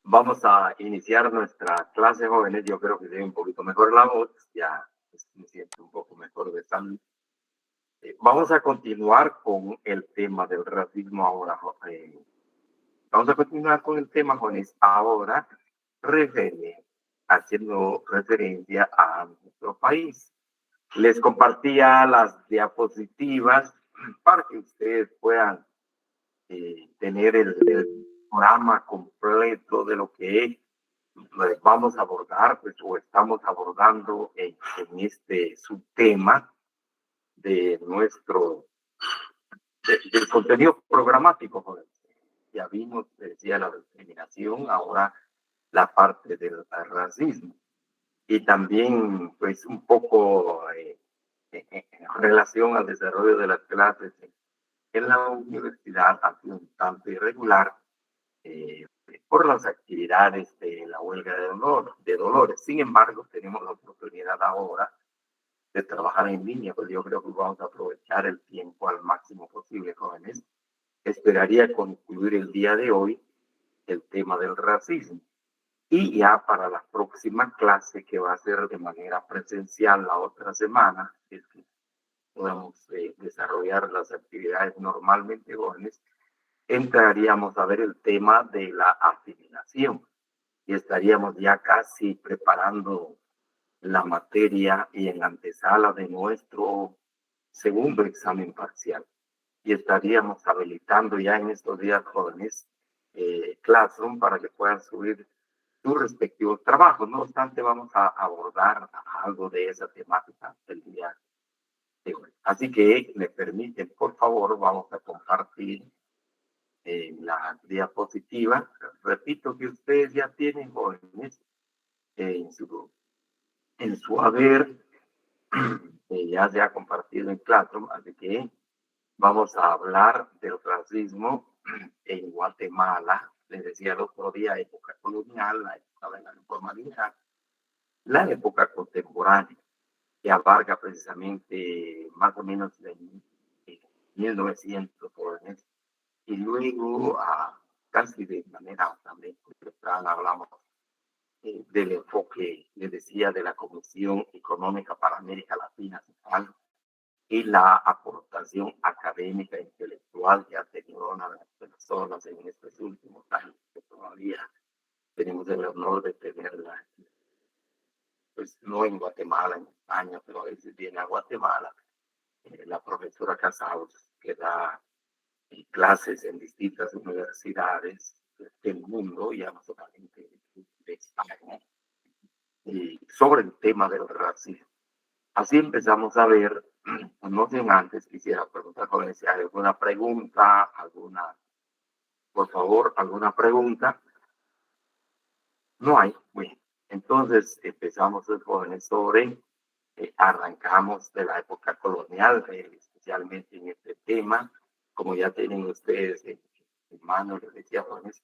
Vamos a iniciar nuestra clase, jóvenes. Yo creo que tiene un poquito mejor la voz, ya me siento un poco mejor de salud. Vamos a continuar con el tema del racismo ahora. Vamos a continuar con el tema, jóvenes, ahora haciendo referencia a nuestro país. Les compartía las diapositivas para que ustedes puedan tener el programa completo de lo que vamos a abordar, pues, o estamos abordando en este subtema de del contenido programático. Joder. Ya vimos, decía, la discriminación, ahora la parte del racismo. Y también, pues, un poco en relación al desarrollo de las clases en la universidad, ha sido un tanto irregular, eh, por las actividades de la huelga de Dolores. Sin embargo, tenemos la oportunidad ahora de trabajar en línea, pues yo creo que vamos a aprovechar el tiempo al máximo posible, jóvenes. Esperaría concluir el día de hoy el tema del racismo. Y ya para la próxima clase, que va a ser de manera presencial la otra semana, es que podamos desarrollar las actividades normalmente, jóvenes, entraríamos a ver el tema de la asimilación y estaríamos ya casi preparando la materia y en la antesala de nuestro segundo examen parcial. Y estaríamos habilitando ya en estos días, jóvenes, Classroom para que puedan subir sus respectivos trabajos. No obstante, vamos a abordar algo de esa temática el día de hoy. Así que me permiten, por favor, vamos a compartir la diapositiva. Repito que ustedes ya tienen, jóvenes, en su haber, ya se ha compartido en Classroom, así que vamos a hablar del racismo en Guatemala. Les decía el otro día, época colonial, la época de la informalidad, la época contemporánea, que abarca precisamente más o menos de 1900, jóvenes, y luego casi de manera también temprana hablamos del enfoque, les decía, de la Comisión Económica para América Latina Central y la aportación académica e intelectual que ha tenido una de las personas en estos últimos años, que todavía tenemos el honor de tenerla, pues no en Guatemala, en España, pero a veces viene a Guatemala, la profesora Casaus, que da clases en distintas universidades del mundo, ya no solamente de España, sobre el tema del racismo. Así empezamos a ver, no sin antes quisiera preguntar, jóvenes, si hay alguna pregunta, por favor, alguna pregunta. No hay. Bien, entonces empezamos, jóvenes, arrancamos de la época colonial, especialmente en este tema, como ya tienen ustedes en mano, les decía, jóvenes,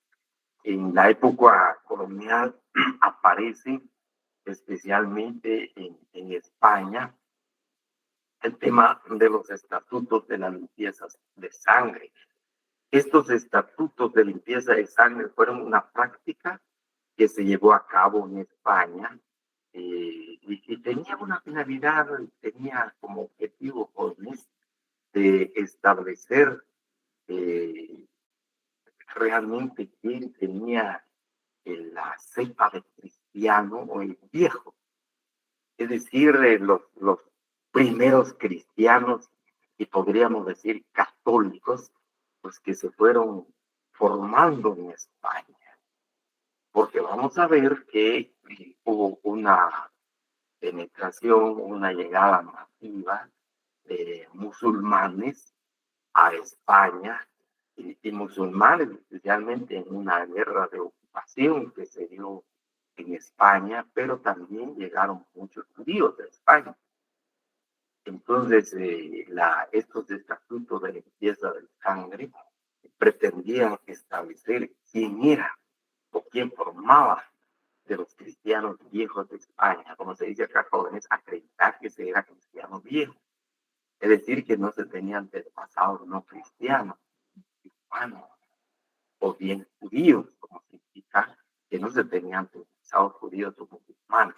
en la época colonial aparece especialmente en España el tema de los estatutos de las limpiezas de sangre. Estos estatutos de limpieza de sangre fueron una práctica que se llevó a cabo en España y tenía una finalidad, tenía como objetivo de establecer realmente quién tenía la cepa de cristiano o el viejo. Es decir, los primeros cristianos y podríamos decir católicos, pues que se fueron formando en España. Porque vamos a ver que hubo una penetración, una llegada masiva de musulmanes a España y musulmanes, especialmente en una guerra de ocupación que se dio en España, pero también llegaron muchos judíos de España. Entonces, estos estatutos de limpieza de sangre pretendían establecer quién era o quién formaba de los cristianos viejos de España, como se dice acá, jóvenes, acreditar que se era cristiano viejo. Es decir, que no se tenían antepasados no cristianos, hispanos, o bien judíos, como significa que que no se tenían bautizados judíos o musulmanes.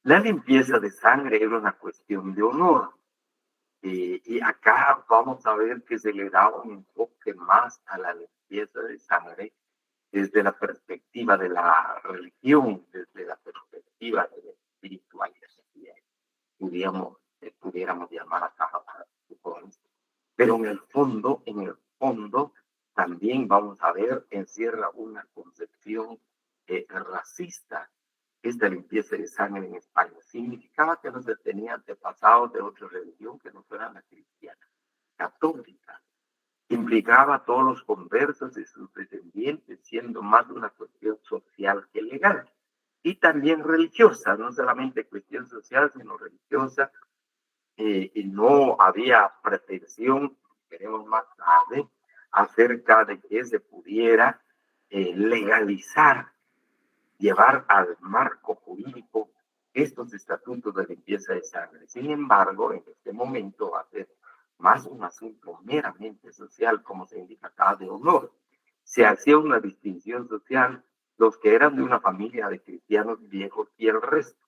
La limpieza de sangre era una cuestión de honor. Y acá vamos a ver que se le da un enfoque más a la limpieza de sangre desde la perspectiva de la religión, desde la perspectiva de la espiritualidad, pudiéramos llamar acá, pero en el fondo, también vamos a ver, encierra una concepción racista. Esta limpieza de sangre en España significaba que no se tenía antepasados de otra religión que no fuera la cristiana, católica. Implicaba a todos los conversos y sus descendientes, siendo más una cuestión social que legal. Y también religiosa, no solamente cuestión social, sino religiosa. Y no había pretensión, veremos más tarde, acerca de que se pudiera legalizar, llevar al marco jurídico estos estatutos de limpieza de sangre. Sin embargo, en este momento va a ser más un asunto meramente social, como se indica acá, de honor. Se hacía una distinción social, los que eran de una familia de cristianos viejos y el resto,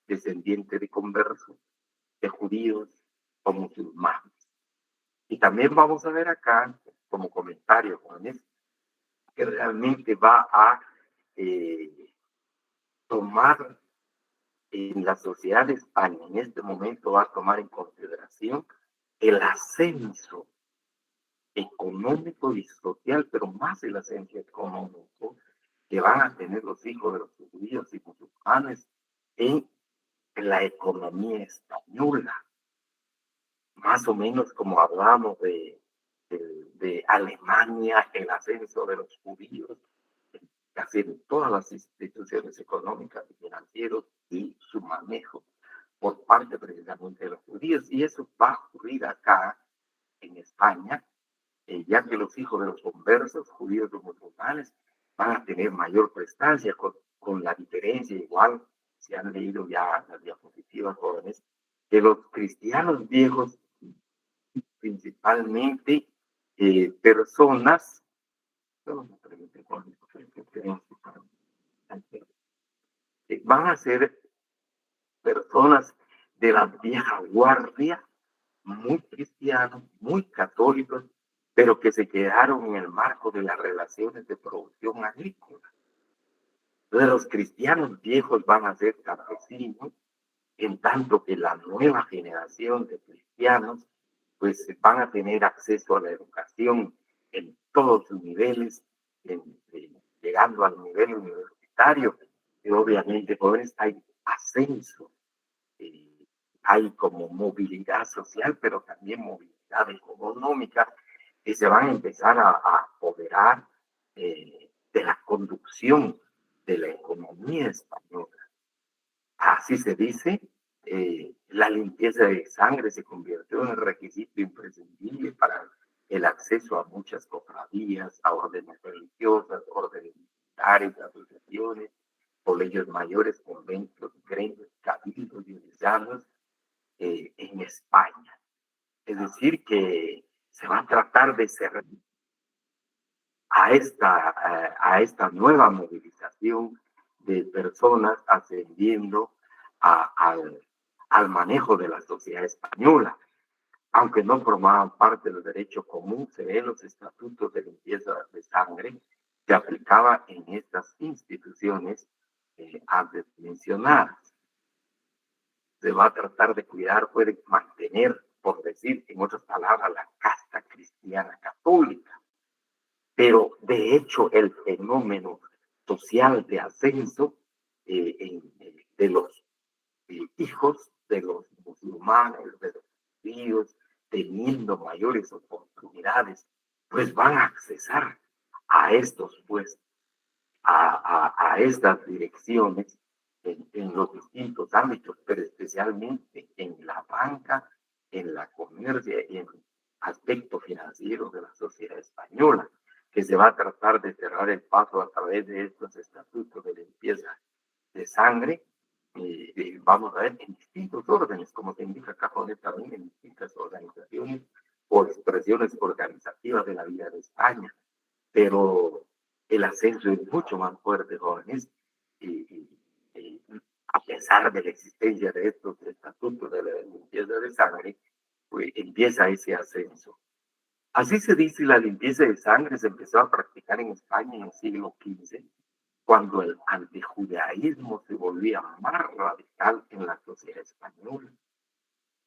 descendiente de conversos, de judíos o musulmanes. Y también vamos a ver acá, como comentario con esto, que realmente va a tomar en la sociedad de España, en este momento va a tomar en consideración el ascenso económico y social, pero más el ascenso económico que van a tener los hijos de los judíos y musulmanes en la economía española. Más o menos como hablamos de Alemania, el ascenso de los judíos, casi en todas las instituciones económicas y financieras y su manejo por parte precisamente de los judíos. Y eso va a ocurrir acá en España, ya que los hijos de los conversos, judíos y musulmanes, van a tener mayor prestancia con la diferencia igual, si han leído ya las diapositivas jóvenes, que los cristianos viejos, principalmente personas, van a ser personas de la vieja guardia, muy cristianos, muy católicos, pero que se quedaron en el marco de las relaciones de producción agrícola. Entonces los cristianos viejos van a ser campesinos, en tanto que la nueva generación de cristianos pues van a tener acceso a la educación en todos sus niveles, llegando al nivel universitario, y obviamente por eso hay ascenso, hay como movilidad social, pero también movilidad económica, que se van a empezar a apoderar de la conducción de la economía española. Así se dice, la limpieza de sangre se convirtió en un requisito imprescindible para el acceso a muchas cofradías, a órdenes religiosas, órdenes militares, asociaciones, colegios mayores, conventos, gremios, cabildos diocesanos en España. Es decir, que se va a tratar de servir a esta nueva movilización de personas ascendiendo al manejo de la sociedad española. Aunque no formaban parte del derecho común, se ven los estatutos de limpieza de sangre que aplicaba en estas instituciones antes mencionadas. Se va a tratar de cuidar, puede mantener, por decir en otras palabras, la casta cristiana católica. Pero de hecho el fenómeno social de ascenso de los hijos de los musulmanes, de los judíos, teniendo mayores oportunidades, pues van a accesar a estos puestos, a estas direcciones en los distintos ámbitos, pero especialmente en la banca, en la comercia y en el aspecto financiero de la sociedad española, que se va a tratar de cerrar el paso a través de estos estatutos de limpieza de sangre. Vamos a ver en distintos órdenes, como se indica acá también, en distintas organizaciones o expresiones organizativas de la vida de España. Pero el ascenso es mucho más fuerte, jóvenes, y a pesar de la existencia de estos estatutos de la limpieza de sangre, pues empieza ese ascenso. Así se dice, la limpieza de sangre se empezó a practicar en España en el siglo XV, cuando el antijudaísmo se volvía más radical en la sociedad española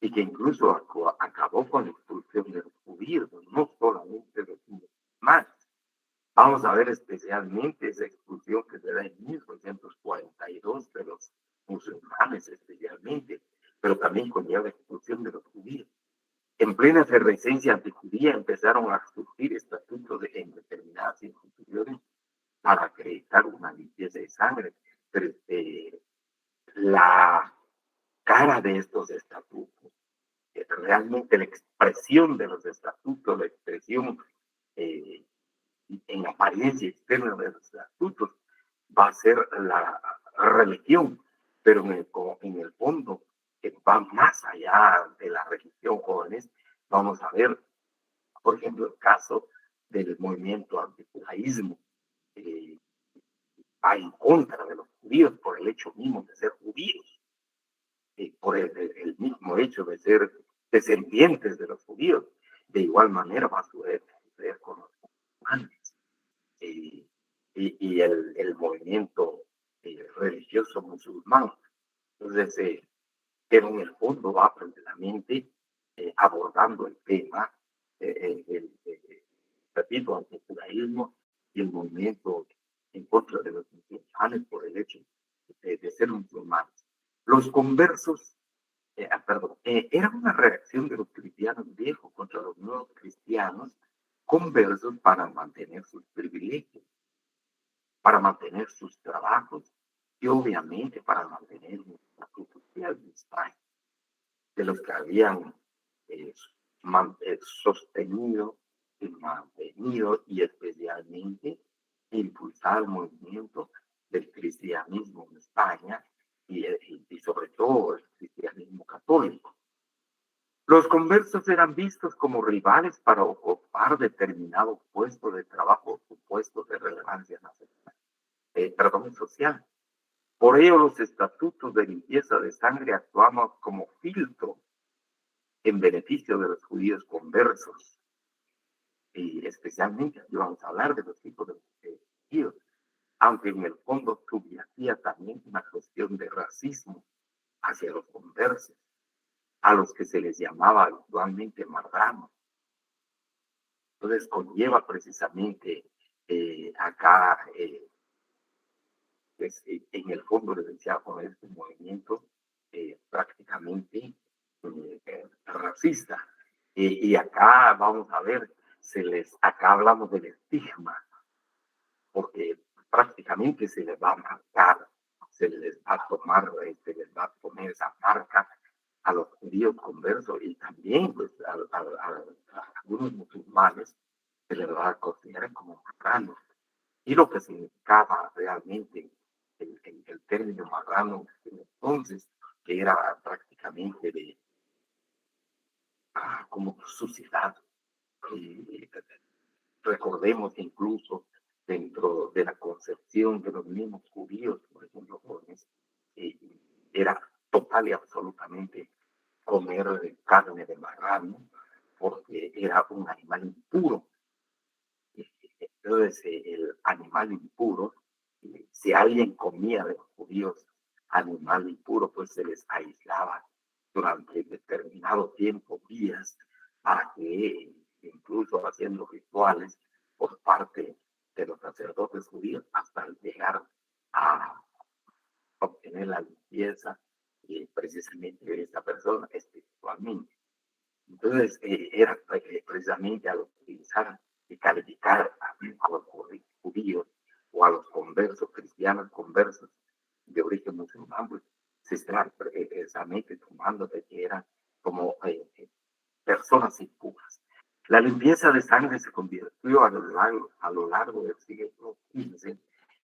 y que incluso acabó con la expulsión de los judíos, no solamente de los musulmanes. Vamos a ver especialmente esa expulsión que se da en 1942 de los musulmanes especialmente, pero también conlleva la expulsión de los judíos. En plena efervescencia antijudía empezaron a surgir estatutos en determinadas instituciones para acreditar una limpieza de sangre. Pero, la cara de estos estatutos, realmente la expresión de los estatutos, la expresión eh, en apariencia externa de los estatutos, va a ser la religión, pero en el fondo va más allá de la religión, jóvenes. Vamos a ver, por ejemplo, el caso del movimiento antijudaísmo, eh, va en contra de los judíos por el hecho mismo de ser judíos, por el mismo hecho de ser descendientes de los judíos. De igual manera va a suceder con los musulmanes, eh, y el movimiento religioso musulmán. Entonces, pero en el fondo va precisamente abordando el tema, repito, antijudaísmo y el movimiento en contra de los musulmanes por el hecho de ser musulmanes. Los conversos, era una reacción de los cristianos viejos contra los nuevos cristianos conversos para mantener sus privilegios, para mantener sus trabajos y obviamente para mantener el estatuto social de España, de los que habían eh, sostenido y mantenido y especialmente impulsado el movimiento del cristianismo en España y sobre todo el cristianismo católico. Los conversos eran vistos como rivales para ocupar determinados puestos de trabajo o puestos de relevancia nacional, social. Por ello, los estatutos de limpieza de sangre actuaban como filtro en beneficio de los judíos conversos. Y especialmente aquí vamos a hablar de los tipos de judíos, aunque en el fondo subyacía también una cuestión de racismo hacia los conversos, a los que se les llamaba habitualmente marranos. Entonces conlleva precisamente acá, pues, en el fondo les decía, con este movimiento prácticamente racista. Y acá vamos a ver, acá hablamos del estigma, porque prácticamente se les va a marcar, se les va a tomar, se les va a poner esa marca a los judíos conversos y también pues, a algunos musulmanes se les va a considerar como marranos. Y lo que significaba realmente el término marrano entonces, que era prácticamente de como suciedad. Y recordemos incluso dentro de la concepción de los mismos judíos, por ejemplo, jóvenes, eh, era total y absolutamente comer carne de marrano porque era un animal impuro. Entonces, el animal impuro, si alguien comía de los judíos animal impuro, pues se les aislaba durante determinado tiempo, días, para que incluso haciendo rituales por parte de los sacerdotes judíos hasta llegar a obtener la limpieza precisamente de esta persona espiritualmente. Entonces, era precisamente al utilizar y calificar a los judíos o a los conversos, cristianos conversos de origen musulmán, pues se está precisamente tomando de que eran como personas impuras. La limpieza de sangre se convirtió a lo largo del siglo XV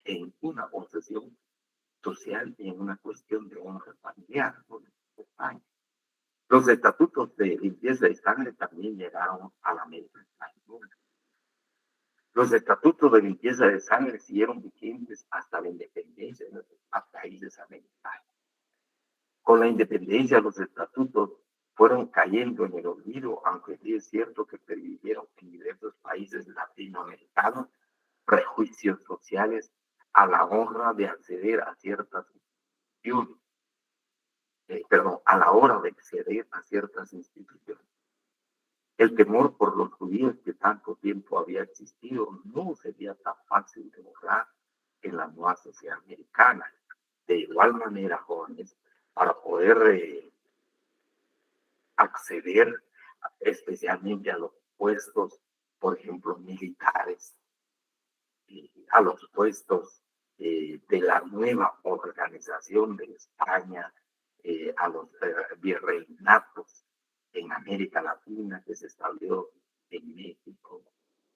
en una obsesión social y en una cuestión de honra familiar, ¿no? En España. Los estatutos de limpieza de sangre también llegaron a la América Española. Los estatutos de limpieza de sangre siguieron vigentes hasta la independencia de los países americanos. Con la independencia, los estatutos fueron cayendo en el olvido, aunque sí es cierto que permitieron en diversos países latinoamericanos prejuicios sociales a la hora de acceder a ciertas instituciones, a la hora de acceder a ciertas instituciones. El temor por los judíos que tanto tiempo había existido no sería tan fácil de borrar en la nueva sociedad americana. De igual manera, jóvenes, para poder acceder especialmente a los puestos, por ejemplo, militares, a los puestos de la nueva organización de España, a los virreinatos en América Latina que se estableció en México,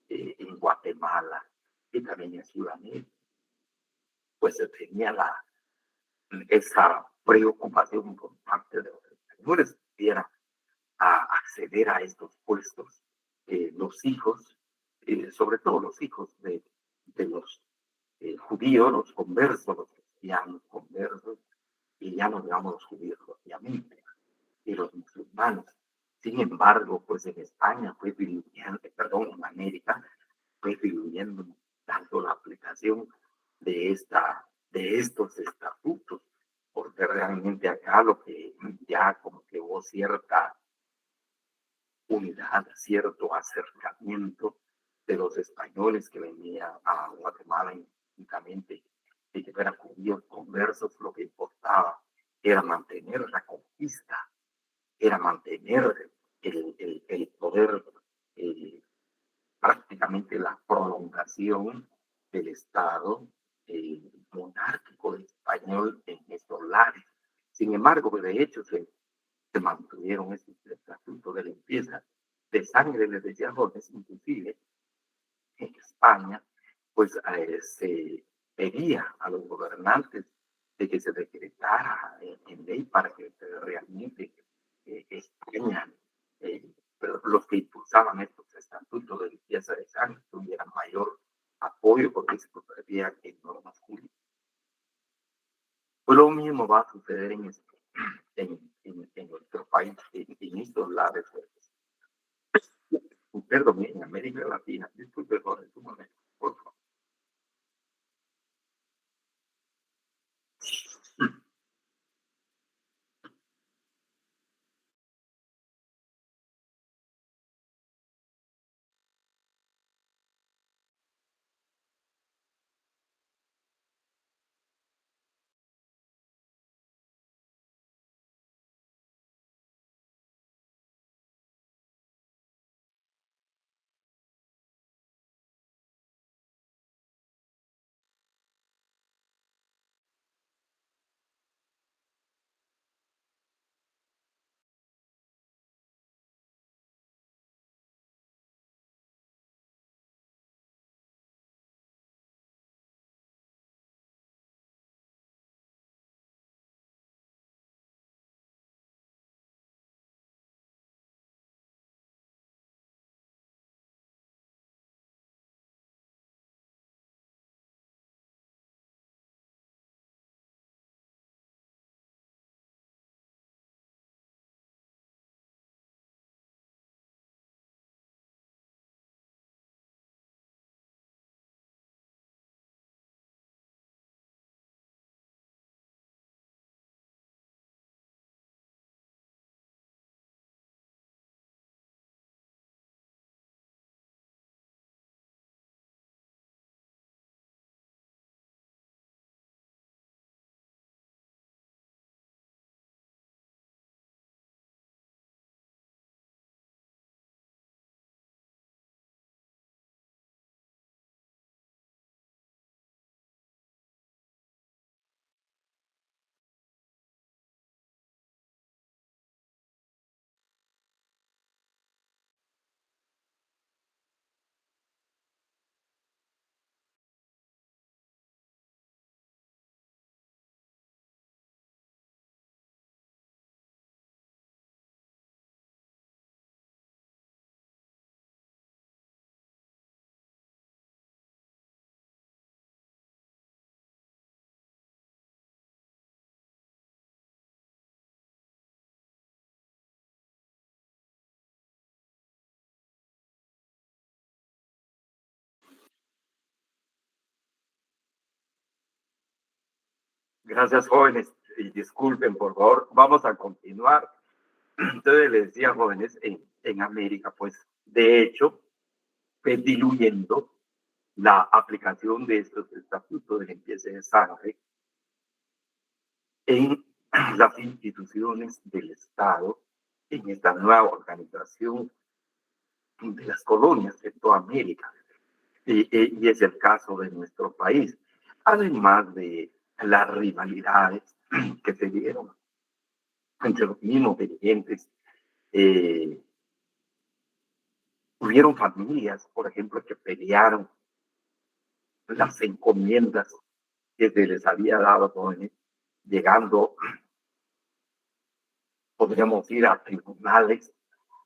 en Guatemala y también en Sudamérica, pues se tenía esa preocupación por parte de los españoles que era a acceder a estos puestos. Los hijos, sobre todo los hijos de los judíos, los conversos, los cristianos conversos, y ya no digamos los judíos obviamente, y los musulmanes. Sin embargo, pues en España fue diluyendo, perdón, en América fue diluyendo tanto la aplicación de estos estatutos, porque realmente acá lo que ya como que hubo cierta unidad, cierto acercamiento de los españoles que venían a Guatemala únicamente de que fueran judíos conversos, lo que importaba era mantener la conquista, era mantener el poder, eh, prácticamente la prolongación del Estado monárquico español en estos lares. Sin embargo, de hecho, se mantuvieron esos estatutos de limpieza de sangre, les decía Jorge, inclusive en España, pues se pedía a los gobernantes de que se decretara en ley para que realmente España, pero los que impulsaban estos estatutos de limpieza de sangre tuvieran mayor apoyo porque se convertían en normas jurídicas. Pues lo mismo va a suceder en nuestro país, en estos lares, perdón, en América Latina. Disculpe, Jorge, un momento, por favor. Gracias, jóvenes. Y disculpen, por favor, vamos a continuar. Entonces les decía, jóvenes, en América, pues, de hecho, diluyendo la aplicación de estos estatutos de limpieza de sangre en las instituciones del Estado, en esta nueva organización de las colonias de toda América. Y es el caso de nuestro país, además de las rivalidades que se dieron entre los mismos dirigentes. Hubieron familias, por ejemplo, que pelearon las encomiendas que se les había dado, jóvenes, llegando, podríamos ir a tribunales,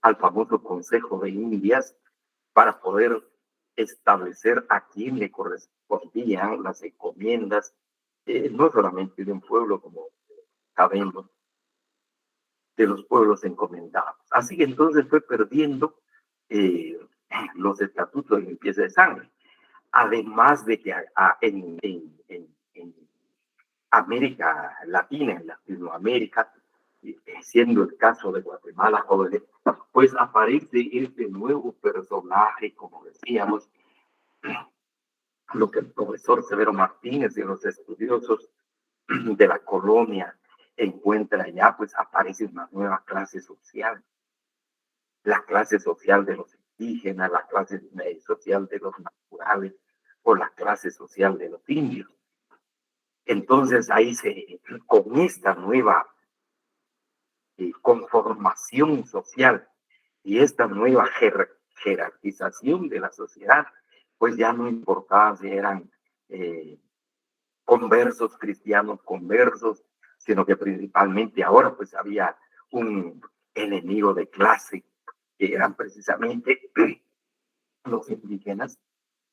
al famoso Consejo de Indias, para poder establecer a quién le correspondían las encomiendas, no solamente de un pueblo, como sabemos, de los pueblos encomendados. Así que entonces fue perdiendo eh, los estatutos de limpieza de sangre. Además de que en América Latina, en Latinoamérica, siendo el caso de Guatemala, jóvenes, pues aparece este nuevo personaje, como decíamos, lo que el profesor Severo Martínez y los estudiosos de la colonia encuentran ya, pues aparece una nueva clase social, la clase social de los indígenas, la clase social de los naturales o la clase social de los indios. Entonces ahí con esta nueva conformación social y esta nueva jerarquización de la sociedad, pues ya no importaba si eran conversos, cristianos conversos, sino que principalmente ahora pues había un enemigo de clase, que eran precisamente los indígenas,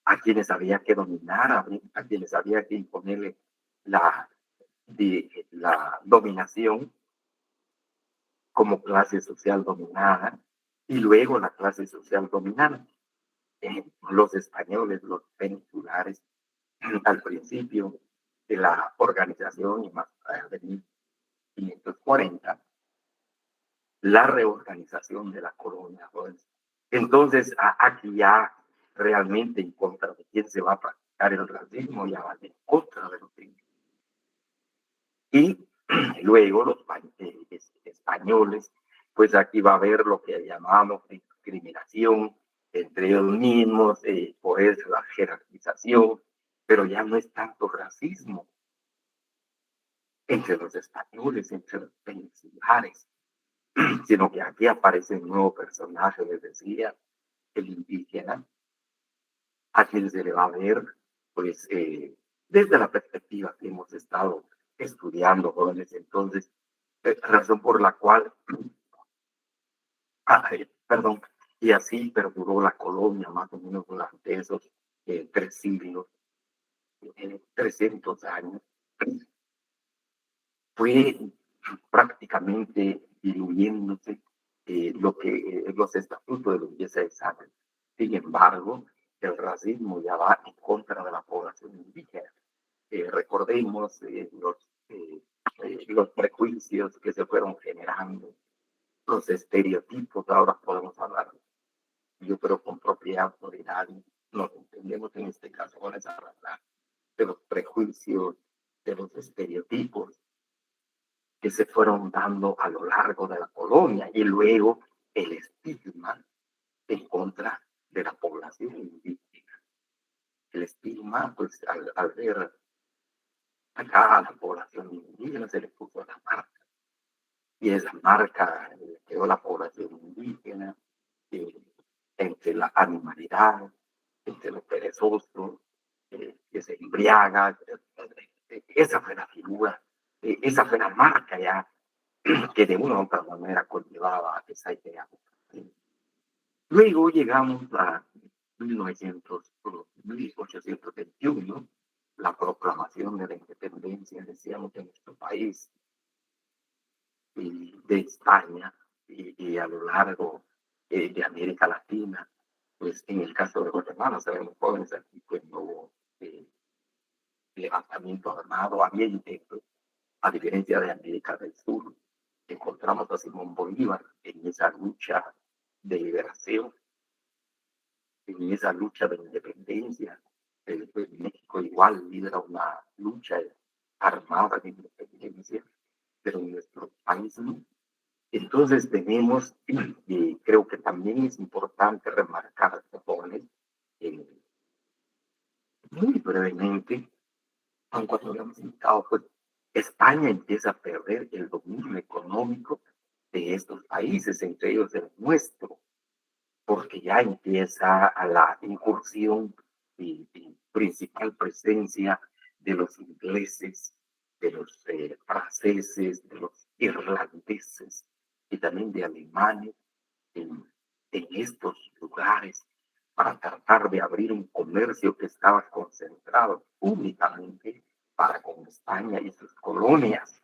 a quienes había que dominar, a quienes había que imponerle la, la dominación como clase social dominada y luego la clase social dominada. Los españoles, los peninsulares, al principio de la organización y más tarde de 1540, la reorganización de la colonia. Entonces, aquí ya realmente en contra de quién se va a practicar el racismo, ya va en contra de los indígenas. Y luego los españoles, pues aquí va a haber lo que llamamos discriminación entre ellos mismos, por eso la jerarquización, pero ya no es tanto racismo entre los españoles, entre los peninsulares, sino que aquí aparece un nuevo personaje, les decía, el indígena, a quien se le va a ver, pues, desde la perspectiva que hemos estado estudiando, jóvenes. Entonces, razón por la cual, perdón, y así perduró la colonia más o menos durante esos 3 siglos, 300 años. Fue prácticamente diluyéndose lo que los estatutos de la limpieza de sangre. Sin embargo, el racismo ya va en contra de la población indígena. Recordemos los prejuicios que se fueron generando, los estereotipos, ahora podemos hablar, yo creo con propiedad autoridad, nos entendemos en este caso con esa raza, de los prejuicios, de los estereotipos que se fueron dando a lo largo de la colonia y luego el estigma en contra de la población indígena. El estigma, pues al ver acá a la población indígena se le puso la marca y esa marca le quedó la población indígena entre la animalidad, entre lo perezoso, que se embriaga. Esa fue la figura, esa fue la marca ya que de una u otra manera conllevaba esa idea. Luego llegamos a 1821, la proclamación de la independencia, decíamos, de nuestro país y de España y a lo largo de América Latina. Pues en el caso de Guatemala, sabemos, jóvenes, aquí pues no hubo levantamiento armado, había intentos, A diferencia de América del Sur, encontramos a Simón Bolívar en esa lucha de liberación, en esa lucha de independencia. México igual lidera una lucha armada de independencia, pero en nuestro país no. Entonces tenemos, y creo que también es importante remarcar, jóvenes, muy brevemente, aun cuando habíamos indicado, pues España empieza a perder el dominio económico de estos países, entre ellos el nuestro, porque ya empieza a la incursión y principal presencia de los ingleses, de los franceses, de los irlandeses y también de alemanes en estos lugares para tratar de abrir un comercio que estaba concentrado únicamente para con España y sus colonias.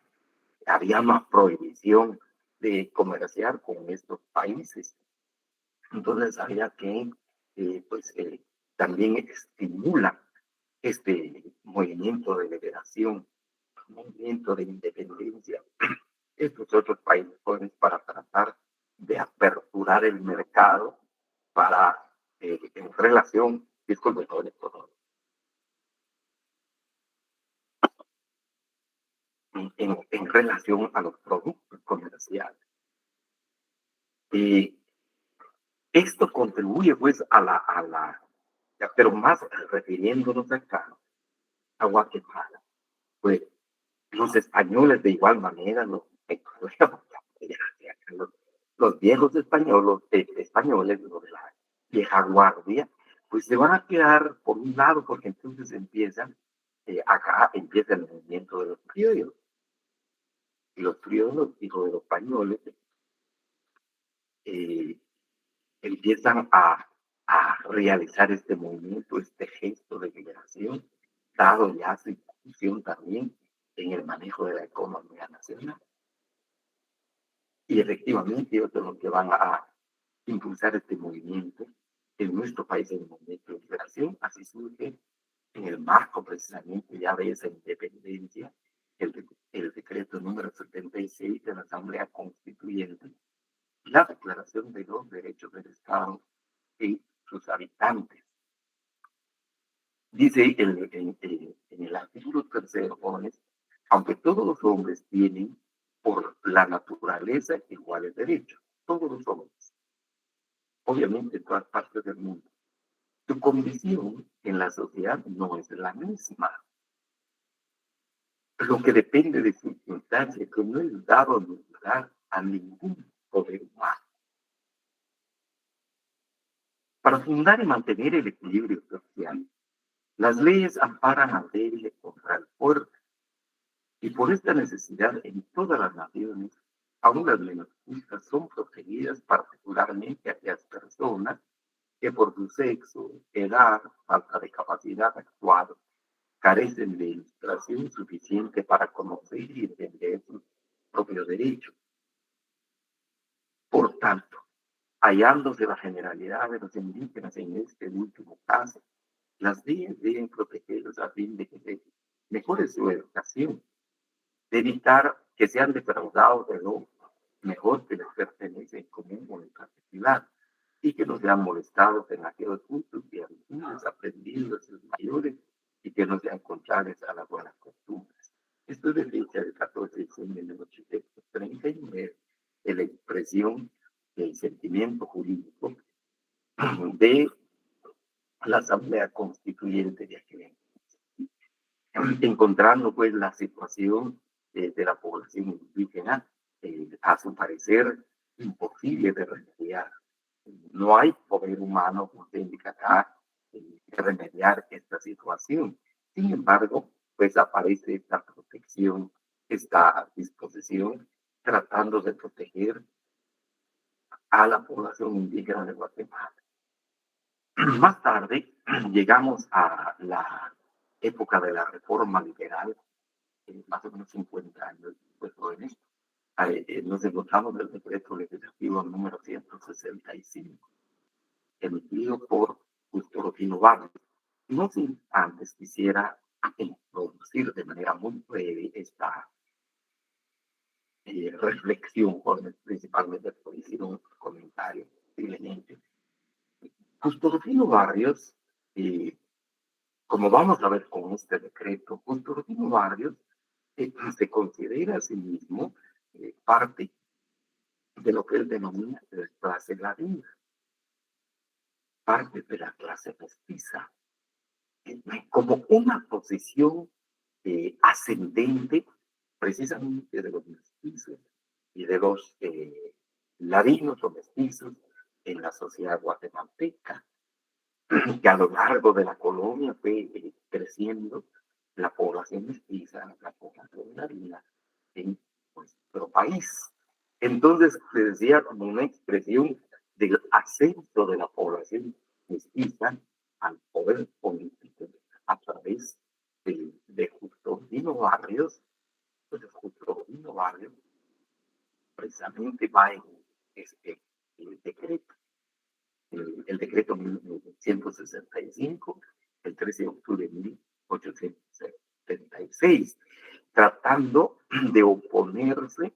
Había una prohibición de comerciar con estos países. Entonces había que también estimula este movimiento de liberación, movimiento de independencia, estos otros países jóvenes para tratar de aperturar el mercado para en relación, disculpe, en relación a los productos comerciales. Y esto contribuye pues pero más refiriéndonos acá a Guatemala, pues los españoles de igual manera, los, los viejos españoles, los de la vieja guardia, pues se van a quedar por un lado porque entonces acá empieza el movimiento de los criollos. Y los criollos, hijos de los españoles, eh, empiezan a realizar este movimiento, este gesto de liberación, dado ya su inclusión también en el manejo de la economía nacional. Y efectivamente ellos son los que van a impulsar este movimiento en nuestro país en el movimiento de liberación. Así surge en el marco precisamente ya de esa independencia el decreto número 76 de la Asamblea Constituyente, la Declaración de los Derechos del Estado y sus habitantes. Dice en el artículo tercero, jóvenes, aunque todos los hombres tienen por la naturaleza iguales derechos, todos los hombres, obviamente en todas partes del mundo, su condición en la sociedad no es la misma. Lo que depende de circunstancias que no es dado lugar a ningún poder humano. Para fundar y mantener el equilibrio social, las leyes amparan al débil contra el fuerte. Y por esta necesidad, en todas las naciones, aún las menos justas, son protegidas particularmente a aquellas personas que por su sexo, edad, falta de capacidad actual, carecen de ilustración suficiente para conocer y entender sus propios derechos. Por tanto, hallándose la generalidad de los indígenas en este último caso, las leyes deben protegerlos a fin de que se mejore su educación, de evitar que sean defraudados de lo mejor que les pertenece en común o en particular, y que no sean molestados en aquellos puntos y habitudes aprendidos de sus mayores y que no sean contrarios a las buenas costumbres. Esto es de fecha del 14 de diciembre de 1839, de la expresión del sentimiento jurídico de la Asamblea Constituyente de aquel encontrando pues la situación de la población indígena, a su parecer, imposible de remediar. No hay poder humano, como se indica acá, de remediar esta situación. Sin embargo, pues aparece esta protección, esta disposición, tratando de proteger a la población indígena de Guatemala. Más tarde llegamos a la época de la reforma liberal, más o menos 50 años después de esto. Nos encontramos en el decreto legislativo número 165, emitido por Justo Rufino Vargas. No sin antes quisiera introducir de manera muy breve esta reflexión, principalmente por decir un comentario posiblemente. Justo Rufino Barrios, como vamos a ver con este decreto, Justo Rufino Barrios se considera a sí mismo parte de lo que él denomina la clase ladina, parte de la clase mestiza, como una posición ascendente precisamente de los mestizos y de los ladinos o mestizos en la sociedad guatemalteca, que a lo largo de la colonia fue creciendo la población mestiza, la población ladina en nuestro país. Entonces se decía como una expresión del ascenso de la población mestiza al poder político a través de Justino Barrios. Pues Justino Barrios precisamente va en el decreto, el decreto 1165, el 13 de octubre de 1876, tratando de oponerse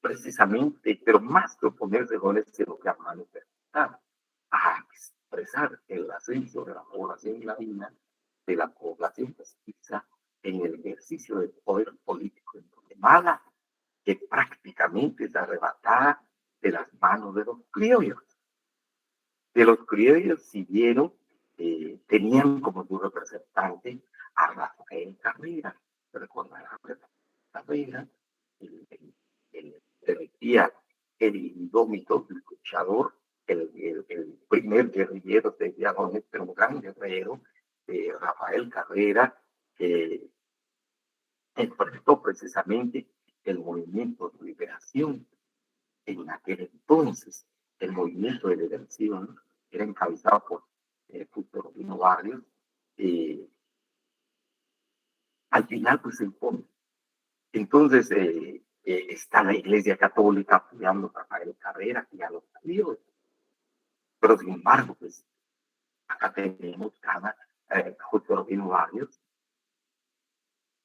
precisamente, pero más que oponerse con lo que a manifestar, a expresar el ascenso de la población ladina, de la población mestiza, en el ejercicio del poder político en Guatemala, que prácticamente se arrebataba de las manos de los criollos. De los criollos, si vieron, tenían como su representante a Rafael Carrera. ¿Se recordará Rafael Carrera? Se decía el indómito, el luchador, el primer guerrillero, se decía, pero un gran guerrero, Rafael Carrera, que enfrentó precisamente el movimiento de liberación en aquel entonces. El movimiento de liberación era encabezado por Rufino Barrios. Al final, pues se impone. Entonces, está la Iglesia Católica apoyando a Rafael Carrera y a los judíos. Pero sin embargo, pues acá tenemos cada Rufino Barrios.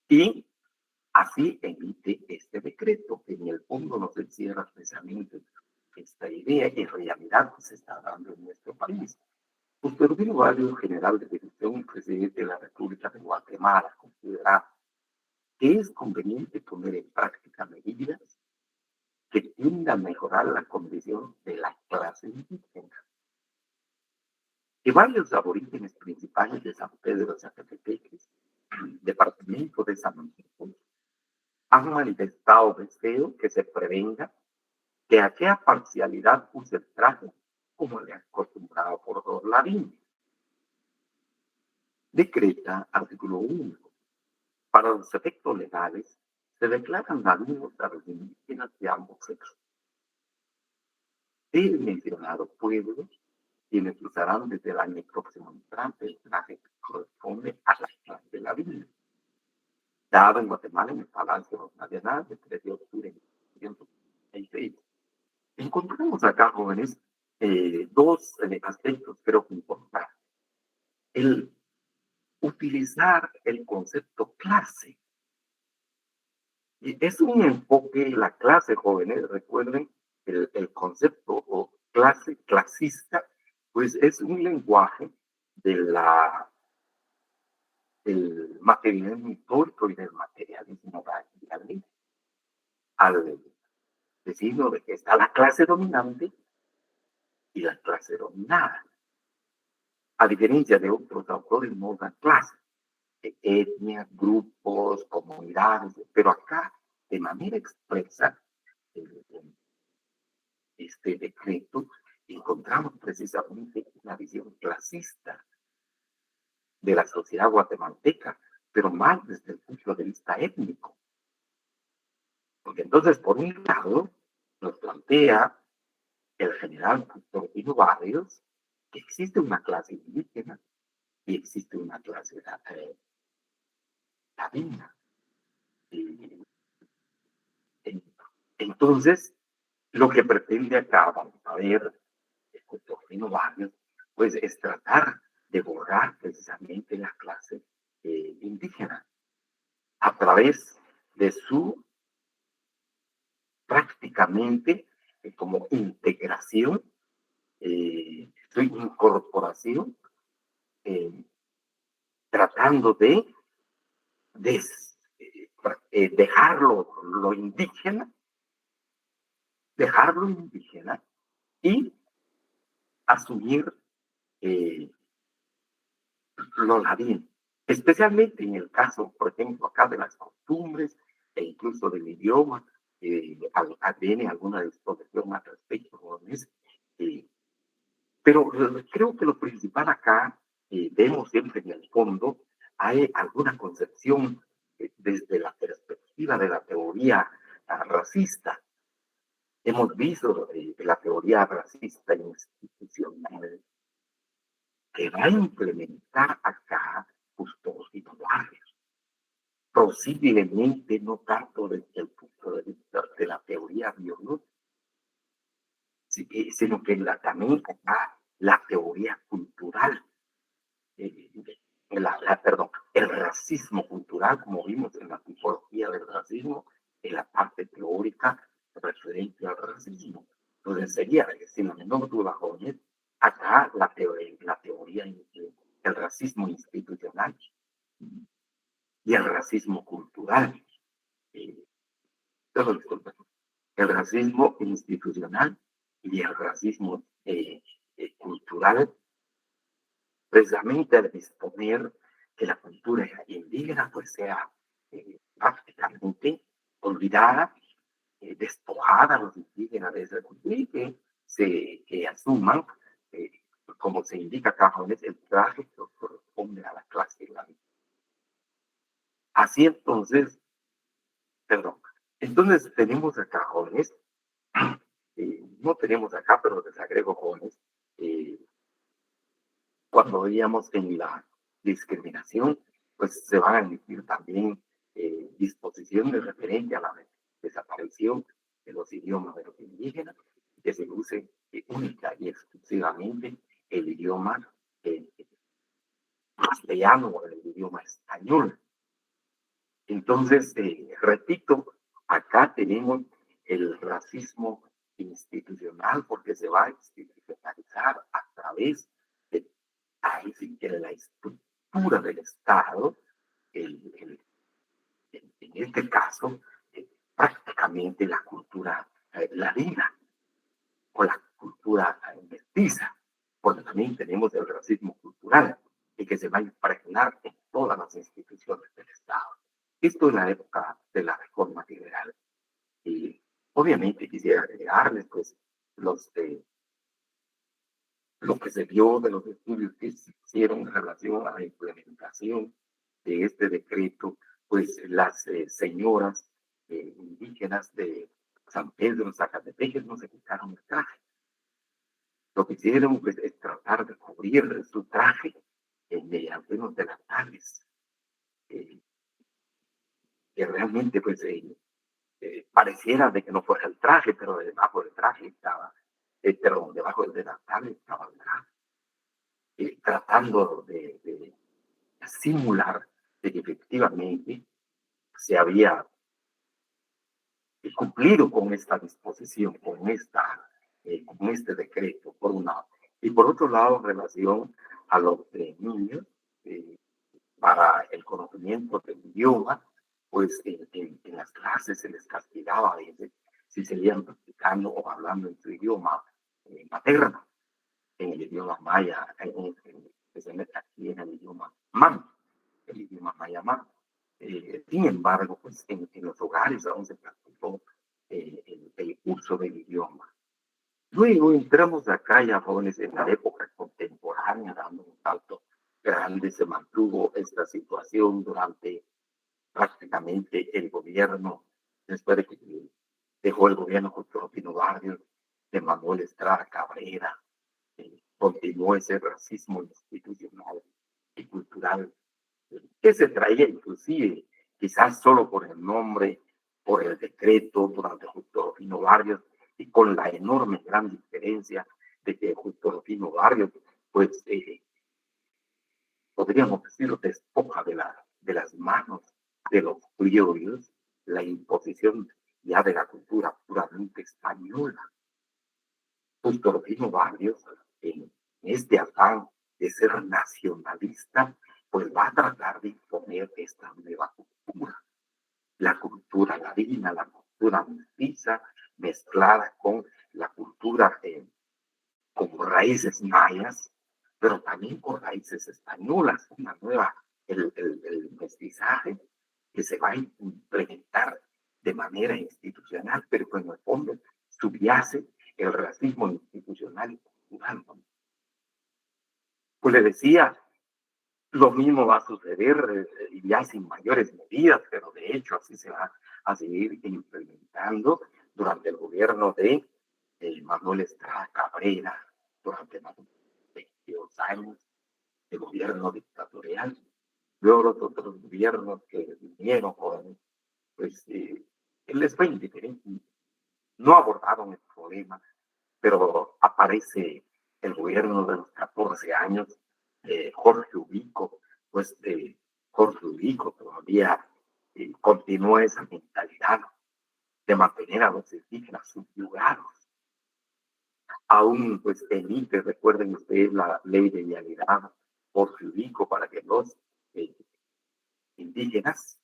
Y así emite este decreto, que en el fondo nos encierra precisamente esta idea y realidad que se está dando en nuestro país. Usted Rufino Barrios, general de división y presidente de la República de Guatemala, considera que es conveniente poner en práctica medidas que tiendan a mejorar la condición de la clase indígena. Y varios aborígenes principales de San Pedro de Zacatepeques, departamento de San Miguel, han manifestado deseo que se prevenga que aquella parcialidad use el traje como le acostumbrado por los ladinos. Decreta, artículo 1. Para los efectos legales, se declaran ladinos a los indígenas de ambos sexos. El mencionado pueblo, quienes usarán desde el año próximo entrante el traje que corresponde a la clase ladina, dado en Guatemala en el Palacio Nacional del 3 de octubre de 1966. Encontramos acá, jóvenes, dos aspectos creo que importantes. El utilizar el concepto clase. Y es un enfoque, la clase, jóvenes, recuerden, el concepto o clase, clasista, pues es un lenguaje del materialismo histórico y del materialismo radical, al decirlo de que está la clase dominante y la clase dominada. A diferencia de otros autores, no da clase, de etnias, grupos, comunidades, pero acá, de manera expresa, en este decreto, encontramos precisamente una visión clasista de la sociedad guatemalteca, pero más desde el punto de vista étnico. Porque entonces, por un lado, nos plantea el general Rufino Barrios que existe una clase indígena y existe una clase ladina. Entonces, lo que pretende acá, vamos a ver, el Rufino Barrios, pues es tratar de borrar precisamente la clase indígena a través de su prácticamente como integración, su incorporación, eh, tratando de dejar lo indígena, dejarlo indígena y asumir eh, lo ladino, especialmente en el caso, por ejemplo, acá de las costumbres e incluso del idioma, viene alguna disposición al respecto, jóvenes, eh, pero creo que lo principal acá, vemos siempre en el fondo, hay alguna concepción desde la perspectiva de la teoría racista. Hemos visto la teoría racista institucional que va a implementar acá justos y barrios. Posiblemente no tanto desde el punto de vista de la teoría biológica, sino que también acá la teoría cultural, eh, perdón, el racismo cultural, como vimos en la tipología del racismo, en la parte teórica referente al racismo. Entonces sería, sin la menor duda, jóvenes, acá la teoría del racismo institucional y el racismo cultural. Eh, disculpen, el racismo institucional y el racismo cultural, precisamente al disponer que la cultura indígena pues sea prácticamente olvidada, despojada a los indígenas de esa cultura y que asuman, eh, como se indica acá, el traje que corresponde a la clase de la vida. Así entonces, perdón, entonces tenemos acá jóvenes, no tenemos acá, pero les agrego jóvenes, cuando veíamos en la discriminación, pues se van a emitir también disposiciones referentes a la desaparición de los idiomas de los indígenas, que se use única y exclusivamente el idioma castellano o el idioma español. Entonces, repito, acá tenemos el racismo institucional porque se va a institucionalizar a través de la estructura del Estado, en este caso, prácticamente la cultura ladina o la cultura mestiza, porque también tenemos el racismo cultural y que se va a impregnar en todas las instituciones del Estado. Esto es la época de la reforma liberal. Y obviamente quisiera agregarles pues los lo que se vio de los estudios que se hicieron en relación a la implementación de este decreto, pues las señoras indígenas de San Pedro, Zacatepec, no se quitaron el traje. Lo que hicieron pues, es tratar de cubrir su traje mediante unos delantales, eh, que realmente pues pareciera de que no fuera el traje, pero debajo del traje estaba, perdón, debajo del delantal estaba el traje, tratando de simular de que efectivamente se había cumplido con esta disposición, con este decreto, por un lado. Y por otro lado, en relación a los niños, eh, para el conocimiento del idioma, pues en las clases se les castigaba a veces si seguían practicando o hablando en su idioma materno, en el idioma maya, especialmente aquí en el idioma man, el idioma maya man. Sin embargo, pues en los hogares aún se practicó el uso del idioma. Luego entramos acá ya jóvenes en la época contemporánea, dando un salto grande, se mantuvo esta situación durante prácticamente el gobierno, después de que dejó el gobierno Justo Pino Barrios, de Manuel Estrada Cabrera, continuó ese racismo institucional y cultural que se traía inclusive, quizás solo por el nombre, por el decreto durante Justo Rufino Barrios, y con la enorme gran diferencia de que Justo Rufino Barrios, pues podríamos decir, despoja de las manos de los criollos la imposición ya de la cultura puramente española. Victorino Barrios, en este afán de ser nacionalista, pues va a tratar de imponer esta nueva cultura, la cultura ladina, la cultura mestiza, mezclada con la cultura con raíces mayas, pero también con raíces españolas, una nueva, el mestizaje que se va a implementar de manera institucional, pero que en el fondo subyace el racismo institucional y cultural, ¿no? Pues le decía, lo mismo va a suceder y ya sin mayores medidas, pero de hecho así se va a seguir implementando durante el gobierno de Manuel Estrada Cabrera, durante más de 22 años de gobierno dictatorial. Luego los otros gobiernos que vinieron, pues les fue indiferente, no abordaron el problema, pero aparece el gobierno de los 14 años, Jorge Ubico, pues Jorge Ubico todavía continúa esa mentalidad de mantener a los indígenas subyugados. Aún, pues, emite, recuerden ustedes, la ley de vialidad Jorge Ubico para que los eh, indígenas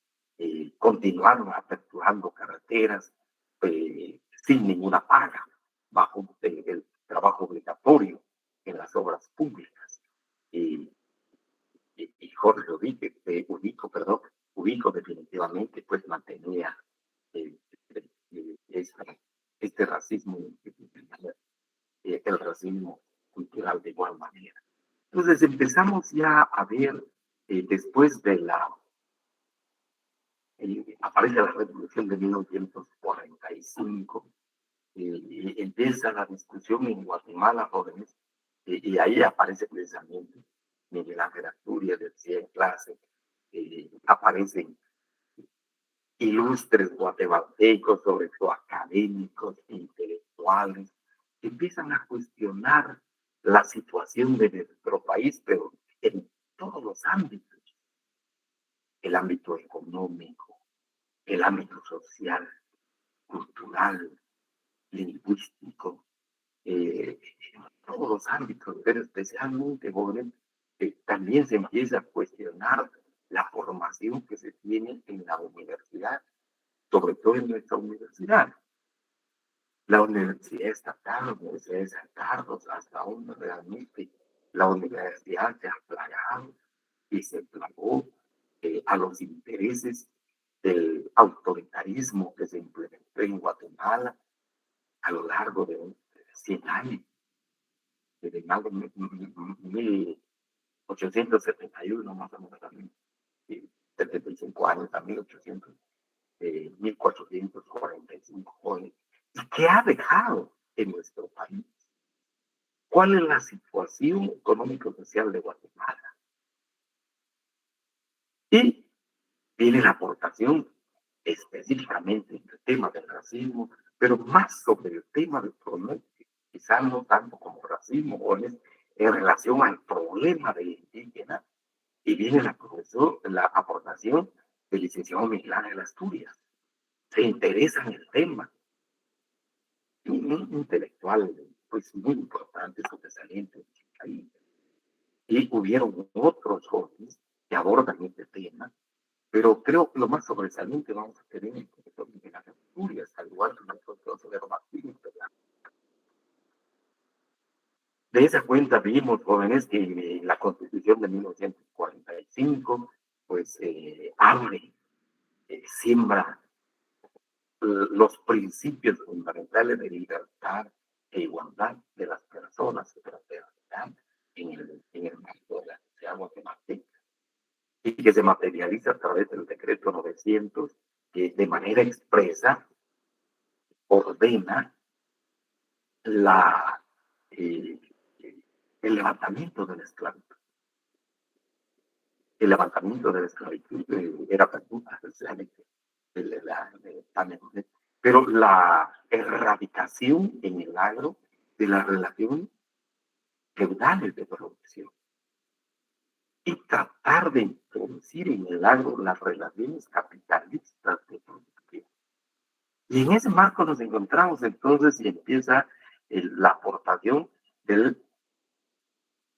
continuaron aperturando carreteras sin ninguna paga, bajo el trabajo obligatorio en las obras públicas. Y Jorge Ubico, perdón, Ubico definitivamente pues mantenía eh, este racismo institucional, el racismo cultural de igual manera. Entonces empezamos ya a ver, después de aparece la revolución de 1945, y empieza la discusión en Guatemala, jóvenes, y ahí aparece precisamente Miguel Ángel Asturias, decía en clase, aparecen ilustres guatemaltecos, sobre todo académicos, intelectuales, que empiezan a cuestionar la situación de nuestro país, pero en todos los ámbitos, el ámbito económico, el ámbito social, cultural, lingüístico, en todos los ámbitos, pero especialmente, jóvenes, también se empieza a cuestionar la formación que se tiene en la universidad, sobre todo en nuestra universidad. La Universidad Estatal, la Universidad de San Carlos, hasta donde realmente la universidad se ha plagado y se plagó a los intereses del autoritarismo que se implementó en Guatemala a lo largo de 100 años, desde más de 1871, más o menos también, 75 años a 1800, 1445 jóvenes. ¿Y qué ha dejado en nuestro país? ¿Cuál es la situación económico-social de Guatemala? Y viene la aportación específicamente en el tema del racismo, pero más sobre el tema del problema, quizás no tanto como racismo, o en relación al problema del indígena, y viene la aportación del licenciado Miguel Ángel Asturias. Se interesa en el tema. Un intelectual pues muy importante, sobresaliente ahí. Y hubieron otros jóvenes que abordan este tema, pero creo que lo más sobresaliente vamos a tener en el profesor Miguel Ángel Asturias, al igual que nosotros de Martínez, ¿verdad? De esa cuenta vimos, jóvenes, que la Constitución de 1945 pues abre, siembra los principios fundamentales de libertad e igualdad de las personas que están en el marco de la sociedad guatemalteca, y que se materializa a través del decreto 900, que de manera expresa ordena la, eh, el levantamiento de la esclavitud. El levantamiento de la esclavitud era precisamente pero la erradicación en el agro de las relaciones feudales de producción y tratar de introducir en el agro las relaciones capitalistas de producción. Y en ese marco nos encontramos entonces y empieza la aportación del,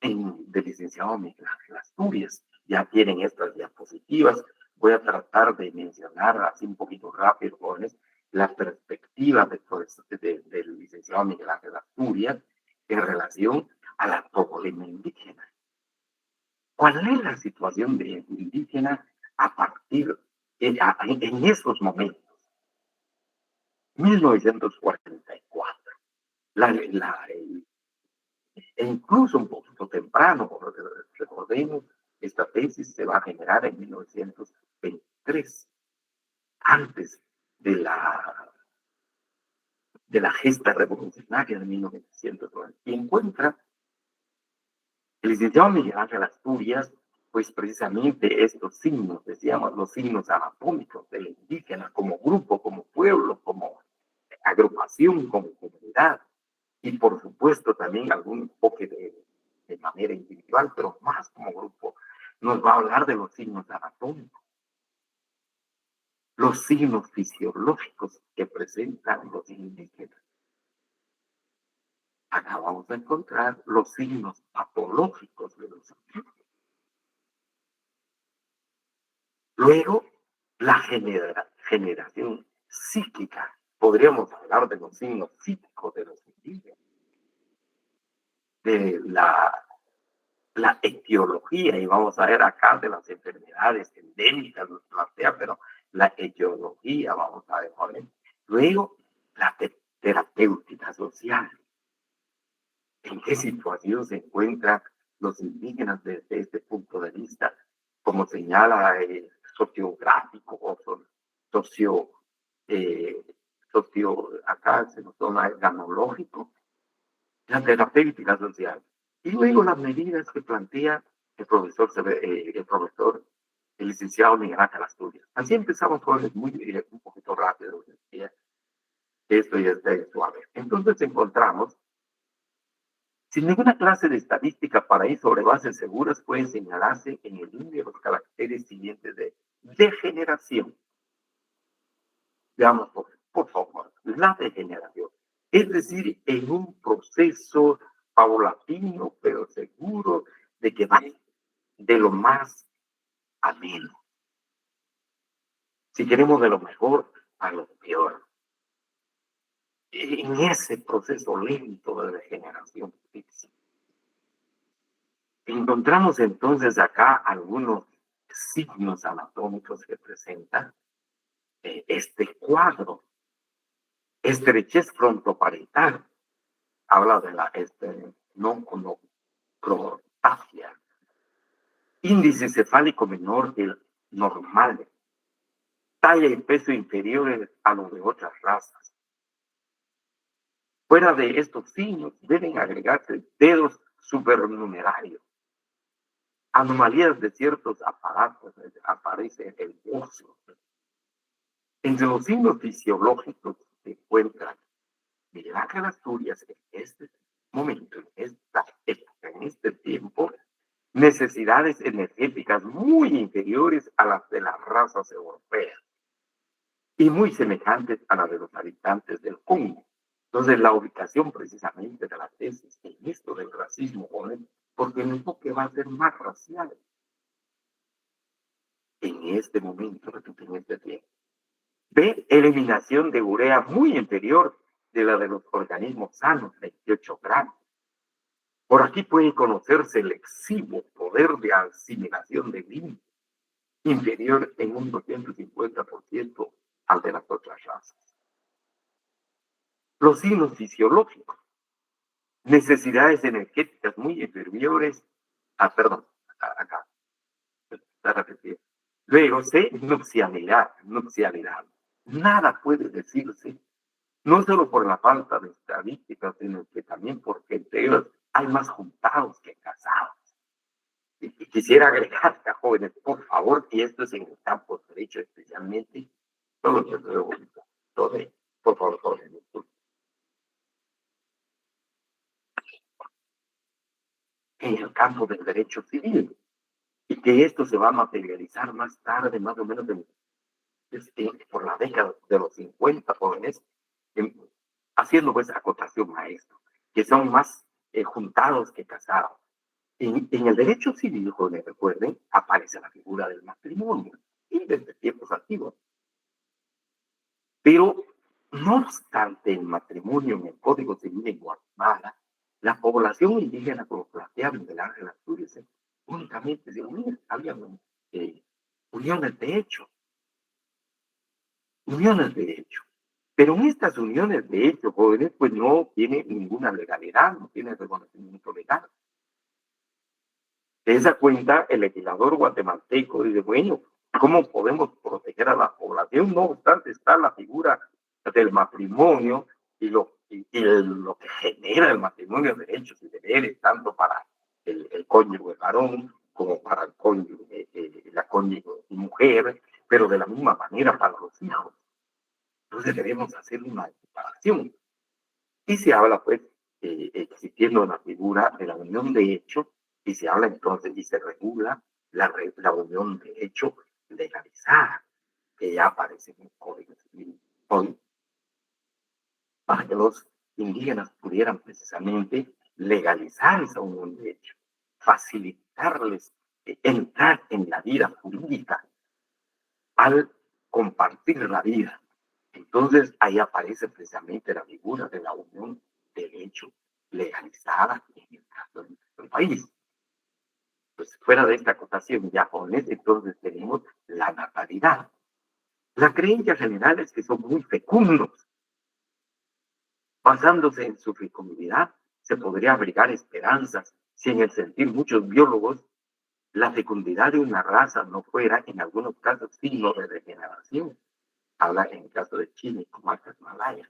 del licenciado Miguel Ángel Asturias. Ya tienen estas diapositivas. Voy a tratar de mencionar así un poquito rápido, jóvenes, la perspectiva del licenciado Miguel Ángel Asturias en relación a la problema indígena. ¿Cuál es la situación de indígena a partir en esos momentos? 1944. E incluso un poquito temprano, recordemos, esta tesis se va a generar en 1923, antes de la gesta revolucionaria de 1990. Y encuentra el licenciado Miguel Ángel Asturias, pues precisamente estos signos, decíamos, los signos anatómicos del indígena como grupo, como pueblo, como agrupación, como comunidad, y por supuesto también algún enfoque de manera individual, pero más como grupo, nos va a hablar de los signos anatómicos, los signos fisiológicos que presentan los indígenas. Acá vamos a encontrar los signos patológicos de los indígenas. Luego, la generación psíquica. Podríamos hablar de los signos psíquicos de los indígenas, de la etiología, y vamos a ver acá de las enfermedades endémicas, nos plantea, pero la etiología, vamos a ver, ¿vale? Luego, la terapéutica social. ¿En qué situación se encuentran los indígenas desde este punto de vista? Como señala el sociográfico o socio, eh, acá se nos toma el ganológico, la terapéutica social. Y luego las medidas que plantea el licenciado Miguel Ángel Asturias. Así empezamos con un poquito rápido, esto ya está suave. Entonces encontramos, sin ninguna clase de estadística para ir sobre bases seguras, puede señalarse en el índice los caracteres siguientes de degeneración. Veamos, por favor, la degeneración. Es decir, en un proceso paulatino, pero seguro, de que va de lo más a menos. Si queremos de lo mejor a lo peor. En ese proceso lento de degeneración física. Encontramos entonces acá algunos signos anatómicos que presentan este cuadro. Estrechez frontoparietal, habla de la crotasia. Índice cefálico menor que el normal, talla y peso inferiores a los de otras razas. Fuera de estos signos deben agregarse dedos supernumerarios. Anomalías de ciertos aparatos, aparece el óseo. Entre los signos fisiológicos se encuentran Miguel Ángel Asturias en este momento, en esta época, en este tiempo, necesidades energéticas muy inferiores a las de las razas europeas y muy semejantes a las de los habitantes del Congo. Entonces, la ubicación precisamente de la tesis en esto del racismo, porque el enfoque va a ser más racial en este momento, en este tiempo. B, eliminación de urea muy inferior de la de los organismos sanos, 28 gramos. Por aquí puede conocerse el exiguo poder de asimilación de límite, inferior en un 250% al de las otras razas. Los signos fisiológicos, necesidades energéticas muy inferiores, acá, está repetido. Luego, C, nupcialidad. Nada puede decirse, no solo por la falta de estadísticas, sino que también porque entre ellos hay más juntados que casados. Y quisiera agregar a jóvenes, por favor, y esto es en el campo de derecho especialmente, todo yo creo, por favor, jóvenes. En el campo del derecho civil, y que esto se va a materializar más tarde, más o menos por la década de los 50, jóvenes, em, haciendo pues acotación a esto, que son más juntados que casados. En el derecho civil, jóvenes, recuerden, aparece la figura del matrimonio, y desde tiempos antiguos. Pero, no obstante el matrimonio en el Código Civil en Guatemala, la población indígena, como planteaba Miguel Ángel Asturias, únicamente se unía, había eh, uniones de hecho, uniones de hecho. Pero en estas uniones de hecho, jóvenes, pues no tiene ninguna legalidad, no tiene reconocimiento legal. De esa cuenta, el legislador guatemalteco dice, bueno, ¿cómo podemos proteger a la población? No obstante, está la figura del matrimonio y lo que genera el matrimonio, derechos y deberes, tanto para el cónyuge varón como para el cónyuge, la cónyuge mujer, pero de la misma manera para los hijos. Entonces debemos hacer una separación. Y se habla, pues, existiendo la figura de la unión de hecho, y se habla entonces y se regula la unión de hecho legalizada, que ya aparece en el Código Civil hoy, para que los indígenas pudieran precisamente legalizar esa unión de hecho, facilitarles entrar en la vida jurídica al compartir la vida. Entonces ahí aparece precisamente la figura de la unión de hecho legalizada en el caso de nuestro país. Pues fuera de esta acotación ya con este, entonces tenemos la natalidad. La creencia general es que son muy fecundos. Basándose en su fecundidad, se podría abrigar esperanzas si en el sentir muchos biólogos la fecundidad de una raza no fuera en algunos casos signo de degeneración. Habla en el caso de Chile, comarcas malayas.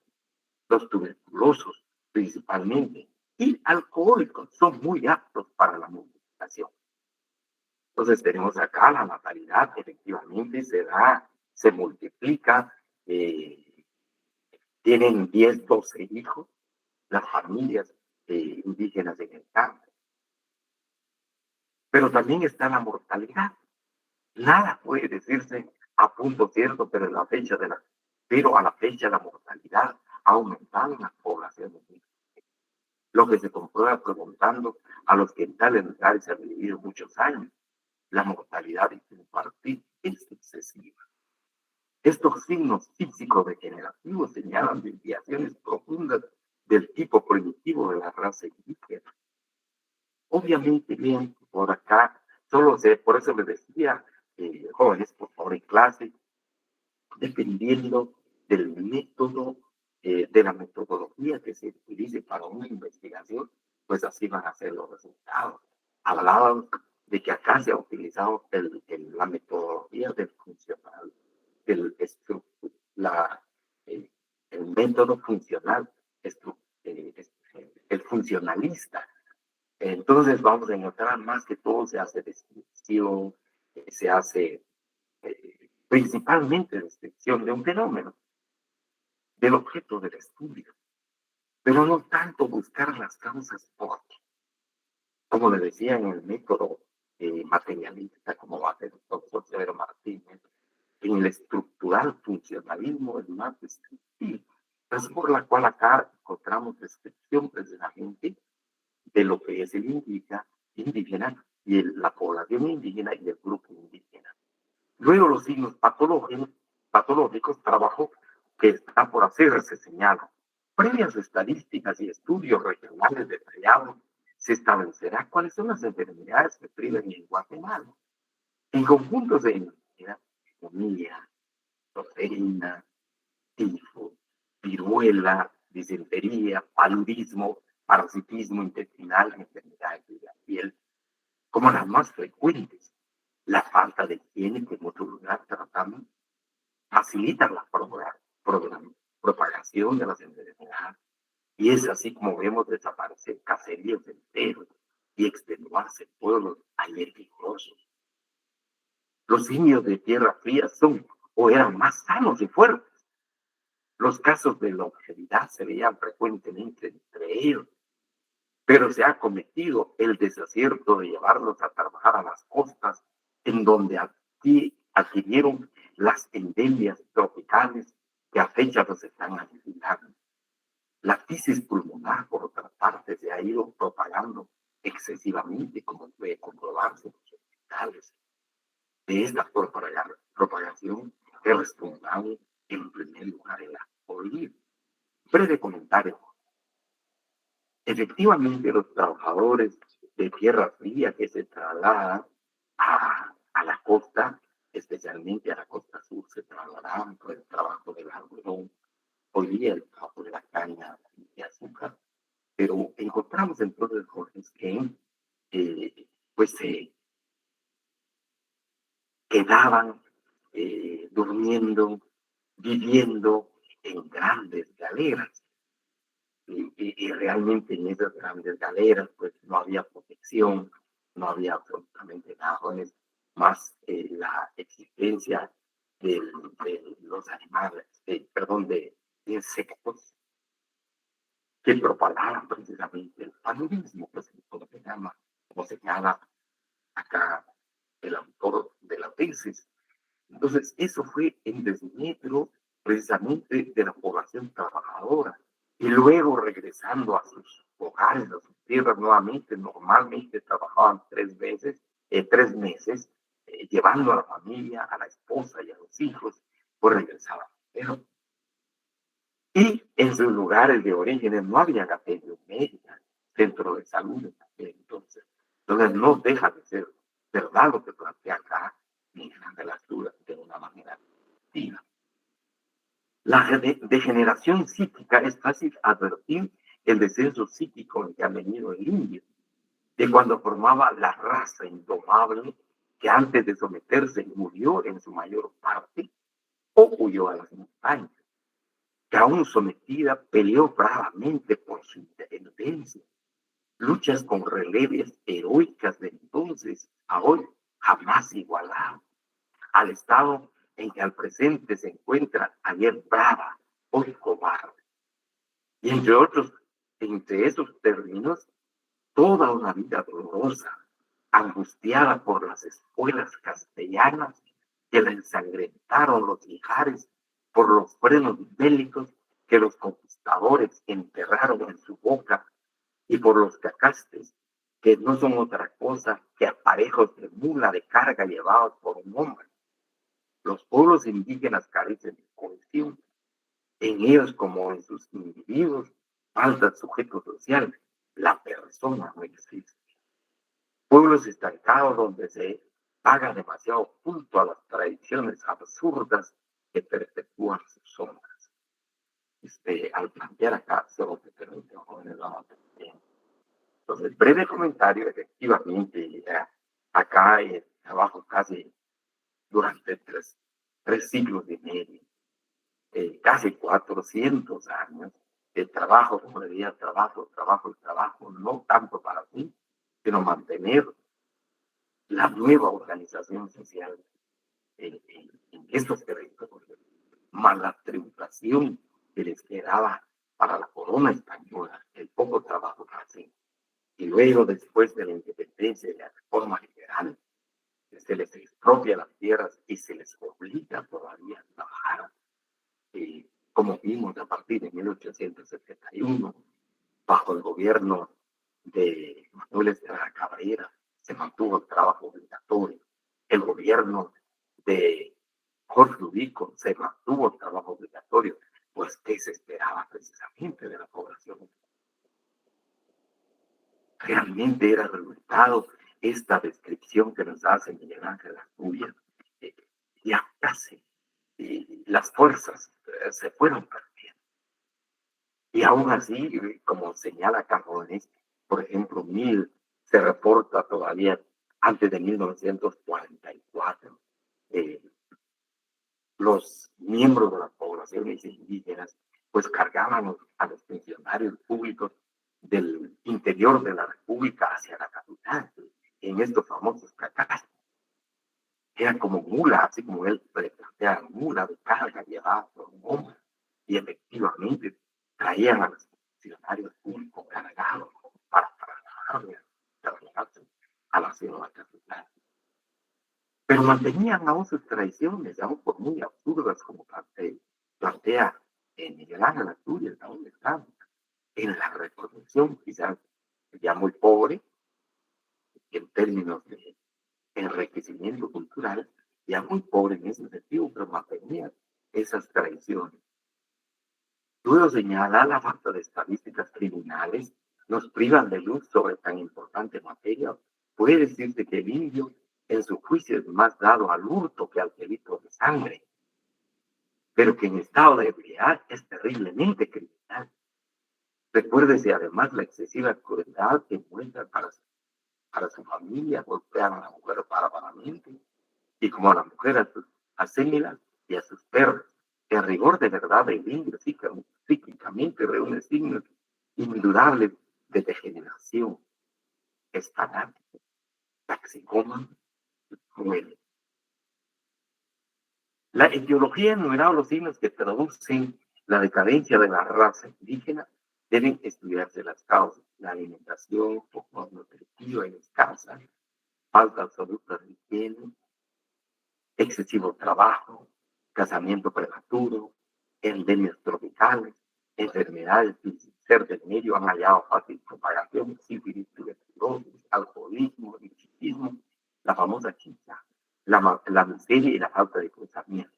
Los tuberculosos, principalmente, y alcohólicos son muy aptos para la multiplicación. Entonces tenemos acá la natalidad, efectivamente se multiplica, tienen 10, 12 hijos, las familias indígenas en el campo. Pero también está la mortalidad. Nada puede decirse a punto cierto, pero a la fecha la mortalidad ha aumentado en las poblaciones. Lo que se comprueba preguntando a los que en tales lugares han vivido muchos años, la mortalidad infantil es excesiva. Estos signos físicos degenerativos señalan desviaciones profundas del tipo primitivo de la raza indígena. Obviamente, bien, por acá, por eso les decía, jóvenes, por favor, en clase, dependiendo del método, de la metodología que se utilice para una investigación, pues así van a ser los resultados. Hablaban de que acá se ha utilizado la metodología del funcional, el, la, el, el método funcional, el funcionalista. Entonces vamos a encontrar más que todo se hace descripción, se hace principalmente descripción de un fenómeno, del objeto del estudio, pero no tanto buscar las causas por, como le decía en el método materialista, como va a hacer el doctor Severo Martínez, en el estructural funcionalismo es más descriptivo. Es por la cual acá encontramos descripción precisamente de lo que es el indígena y la población indígena y el grupo indígena. Luego los signos patológicos, trabajo que está por hacer, se señala. Previas estadísticas y estudios regionales detallados, se establecerá cuáles son las enfermedades que priven en Guatemala. En conjuntos de neumonía, tosferina, tifo, viruela, disentería, paludismo, parasitismo intestinal, enfermedades de la piel, como las más frecuentes. La falta de higiene que en otro lugar tratamos facilita la propagación de las enfermedades. Y es así como vemos desaparecer caseríos enteros y extenuarse pueblos ayer vigorosos. Los simios de tierra fría son o eran más sanos y fuertes. Los casos de longevidad se veían frecuentemente entre ellos, pero se ha cometido el desacierto de llevarlos a trabajar a las costas, en donde aquí adquirieron las endemias tropicales que a fecha nos están aniquilando. La tisis pulmonar, por otra parte, se ha ido propagando excesivamente, como puede comprobarse en los hospitales. De esta propagación es responsable, en primer lugar, el COVID. Breve comentario. Efectivamente, los trabajadores de tierra fría que se trasladan a la costa, especialmente a la costa sur, se trasladan por el trabajo del algodón, hoy día el trabajo de la caña de azúcar, pero encontramos entonces, Jorge, que pues se quedaban durmiendo, viviendo en grandes galeras. Y realmente en esas grandes galeras pues no había protección, no había absolutamente nada, más la existencia de los animales, de insectos que propagaban precisamente el paludismo, pues, como señala acá el autor de la tesis. Entonces, eso fue en desmedro precisamente de la población trabajadora. Y luego regresando a sus hogares, a sus tierras nuevamente, normalmente trabajaban 3 meses, llevando a la familia, a la esposa y a los hijos, pues regresaban. Pero, y en sus lugares de origen no había atención médica, centro de salud en aquel entonces. Entonces no deja de ser verdad lo que plantea acá Miguel Ángel Astúriz de una manera activa. La degeneración psíquica es fácil advertir el descenso psíquico en que ha venido el indio, de cuando formaba la raza indomable que antes de someterse murió en su mayor parte o huyó a las montañas, que aún sometida peleó bravamente por su independencia. Luchas con releves heroicas de entonces a hoy jamás igualadas al estado en que al presente se encuentra ayer brava, hoy cobarde. Y entre esos términos, toda una vida dolorosa, angustiada por las espuelas castellanas que la ensangrentaron los lijares, por los frenos bélicos que los conquistadores enterraron en su boca y por los cacastes que no son otra cosa que aparejos de mula de carga llevados por un hombre. Los pueblos indígenas carecen de cohesión. En ellos, como en sus individuos, falta el sujeto social. La persona no existe. Pueblos estancados donde se paga demasiado culto a las tradiciones absurdas que perpetúan sus sombras. Al plantear acá, solo te permite jóvenes la también. Entonces, breve comentario, efectivamente, acá trabajo casi durante tres siglos y medio, casi 400 años de trabajo, como diría, trabajo, no tanto para mí, sino mantener la nueva organización social en estos territorios, más la tributación que les quedaba para la corona española, el poco trabajo que hacen. Y luego, después de la independencia y la reforma liberal, se les expropia las tierras y se les obliga todavía a trabajar, como vimos a partir de 1871, bajo el gobierno de Manuel Estrada Cabrera, se mantuvo el trabajo obligatorio. El gobierno de Jorge Ubico se mantuvo el trabajo obligatorio, pues que se esperaba precisamente de la población. Realmente era resultado esta descripción que nos hace Miguel Ángel Astúriz. Ya casi las fuerzas se fueron perdiendo. Y aún así, como señala Carbones, por ejemplo, se reporta todavía antes de 1944, los miembros de las poblaciones indígenas pues cargaban a los funcionarios públicos del interior de la República hacia la capital, en estos famosos cacas. Eran como mulas, así como él plantea, mula de carga llevada por un hombre. Y efectivamente traían a los funcionarios públicos cargados para trasladarse a la ciudad capital. pero mantenían aún sus tradiciones, aún por muy absurdas como plantea Miguel Ángel Asturias, aún están en la reproducción, quizás ya muy pobre en términos de enriquecimiento cultural, ya muy pobre en ese sentido, pero mantenían esas tradiciones. Luego señala la falta de estadísticas criminales nos privan de luz sobre tan importante materia. Puede decirse que el indio en su juicio es más dado al hurto que al delito de sangre, pero que en estado de ebriedad es terriblemente criminal. Recuérdese además la excesiva crueldad que muestra para su familia, golpear a la mujer bárbaramente, y como a la mujer a sus asémilas y a sus perros. En rigor de verdad, el indio psíquicamente reúne signos indudables de degeneración, es fanático, taxicómano, cruel. La etiología enumerado los signos que traducen la decadencia de la raza indígena deben estudiarse las causas. La alimentación poco nutritiva y escasa, falta absoluta de higiene, excesivo trabajo, casamiento prematuro, endemias tropicales, enfermedades sin ser del medio han hallado fácil propagación, sífilis, tuberculosis, alcoholismo, lichitismo, la famosa chicha, la miseria y la falta de cruzamiento.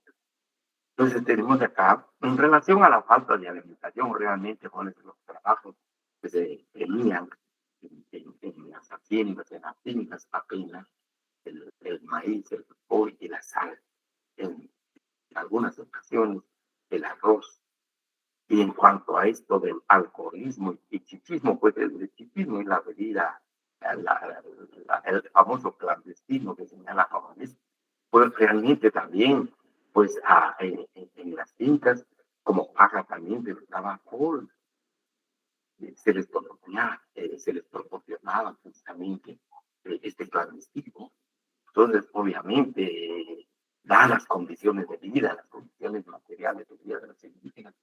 Entonces tenemos acá, en relación a la falta de alimentación, realmente con los trabajos que se tenían en las haciendas, en las fincas apenas, el maíz, el frijol y la sal, en algunas ocasiones el arroz. Y en cuanto a esto del alcoholismo y chichismo, pues el chichismo es la bebida, el famoso clandestino que señala Javanés, pues realmente también, pues en las fincas, como paga también se les daba alcohol, se les proporcionaba precisamente este clandestino. Entonces, obviamente, dadas las condiciones de vida, las condiciones materiales de vida de los indígenas,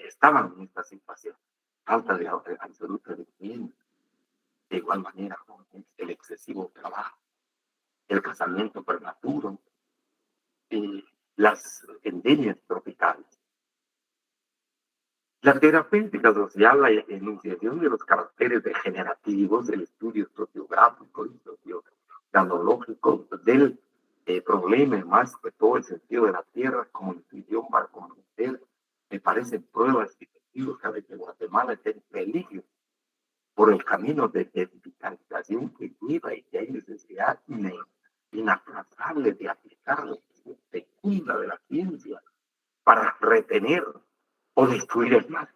estaban en esta situación, falta de absoluta de higiene, de igual manera con el excesivo trabajo, el casamiento prematuro, las endemias tropicales. La terapéutica social, la enunciación de los caracteres degenerativos, el estudio sociográfico y sociodanológico del problema, más que todo el sentido de la tierra como intuición para comprender, me parecen pruebas efectivas de que Guatemala está en peligro por el camino de digitalización que lleva y que hay necesidad inaplazable de aplicar la fecunda de la ciencia para retener o destruir el mal.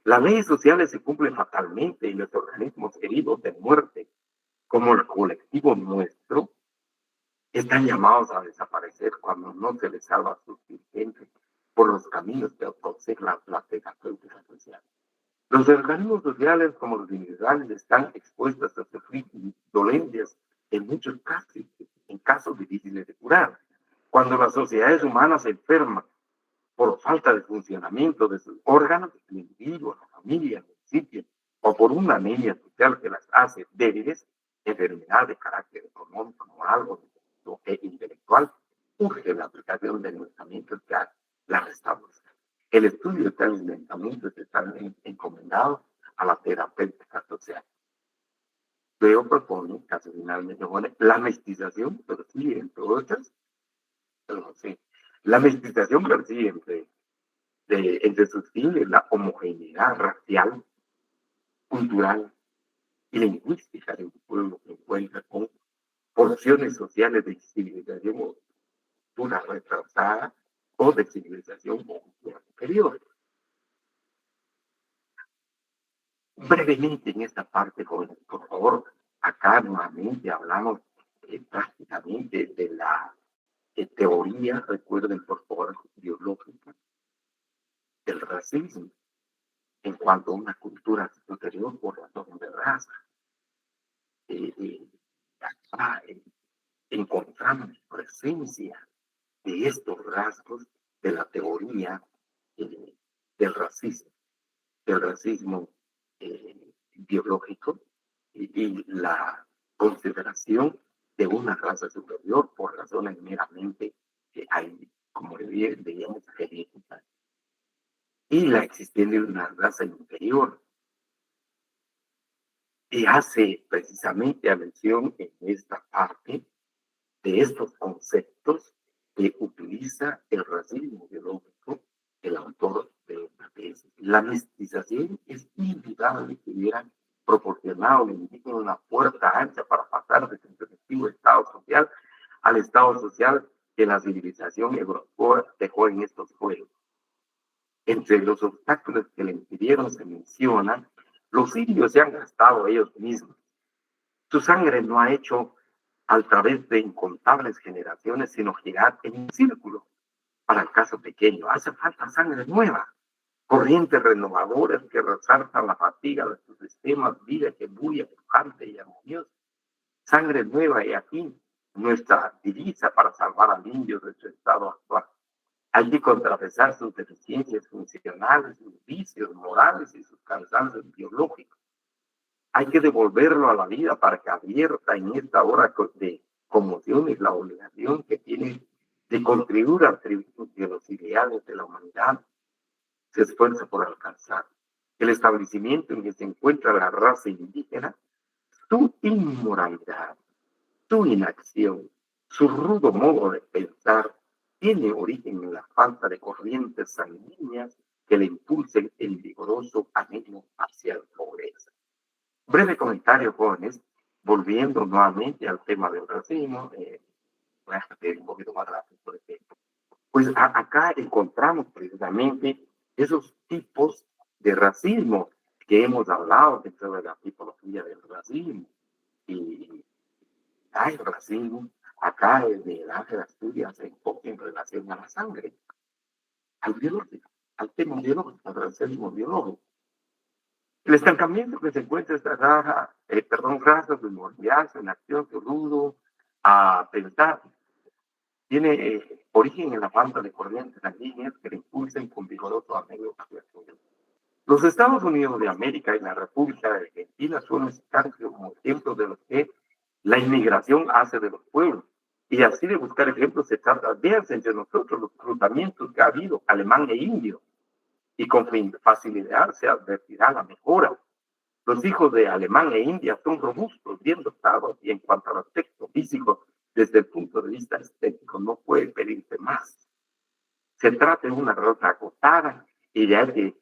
Las leyes sociales se cumplen fatalmente y los organismos heridos de muerte, como el colectivo nuestro, están llamados a desaparecer cuando no se les salva a sus dirigentes por los caminos que aconseja la terapéutica social. Los organismos sociales, como los individuales, están expuestos a sufrir dolencias en muchos casos, en casos difíciles de curar. Cuando las sociedades humanas se enferman por falta de funcionamiento de sus órganos, el individuo, la familia, el municipio, o por una anemia social que las hace débiles, enfermedad de carácter económico, moral o intelectual, urge la aplicación de medicamentos que la restablezcan. El estudio de tales medicamentos está encomendado a la terapéutica social. Luego propone, casi finalmente, la mestización, pero sí, entre otras, pero no sé, la mestización, pero sí, entre sus fines, la homogeneidad racial, cultural y lingüística de un pueblo que encuentra con porciones sociales de civilización o cultura retrasada o de civilización o cultura superior. Brevemente en esta parte, jóvenes, por favor, acá nuevamente hablamos prácticamente de la teoría, recuerden por favor, biológica del racismo en cuanto a una cultura superior por razón de raza. Acá encontramos presencia de estos rasgos de la teoría eh, del racismo biológico y la consideración de una raza superior por razones meramente que hay, como diríamos, genéticas, y la existencia de una raza inferior. Y hace precisamente alusión en esta parte de estos conceptos que utiliza el racismo biológico, el autor de la tesis. La mestización es indudable que hubiera proporcionado al indígena una puerta ancha para pasar de su primitivo estado social al estado social que la civilización europea dejó en estos juegos. Entre los obstáculos que le impidieron se menciona, los indios se han gastado ellos mismos. Su sangre no ha hecho a través de incontables generaciones, sino girar en un círculo. Para el caso pequeño, hace falta sangre nueva, corrientes renovadoras que resaltan la fatiga de sus sistemas, vida que bulla, pujante y armoniosa. Sangre nueva y aquí nuestra divisa para salvar al indio de su estado actual. Hay que contrapesar sus deficiencias funcionales, sus vicios morales y sus cansancios biológicos. Hay que devolverlo a la vida para que abierta en esta hora de conmociones la obligación que tiene de contribuir al tributo de los ideales de la humanidad, se esfuerza por alcanzar. El establecimiento en que se encuentra la raza indígena, su inmoralidad, su inacción, su rudo modo de pensar, tiene origen en la falta de corrientes sanguíneas que le impulsen el vigoroso anhelo hacia el progreso. Breve comentario, jóvenes, volviendo nuevamente al tema del racismo, voy a hacer un poquito más rápido, por ejemplo. Pues acá encontramos precisamente esos tipos de racismo que hemos hablado dentro de la tipología del racismo. Y hay racismo, acá el de Ángel Asturias se enfoca en relación a la sangre, al biológico, al tema biológico, al racismo biológico. El estancamiento que se encuentra esta razas de movilidad en acción que rudo a pensar tiene origen en la falta de corrientes sanguíneas que le impulsen con vigoroso anhelo hacia el progreso. Los Estados Unidos de América y la República de Argentina suelen citarse como ejemplos de lo que la inmigración hace de los pueblos. Y así de buscar ejemplos se trata de hacer entre nosotros los cruzamientos que ha habido alemán e indio. Y con facilidad se advertirá la mejora. Los hijos de alemán e india son robustos, bien dotados y en cuanto al aspecto físico, desde el punto de vista estético, no puede pedirse más. Se trata de una raza acotada y de alguien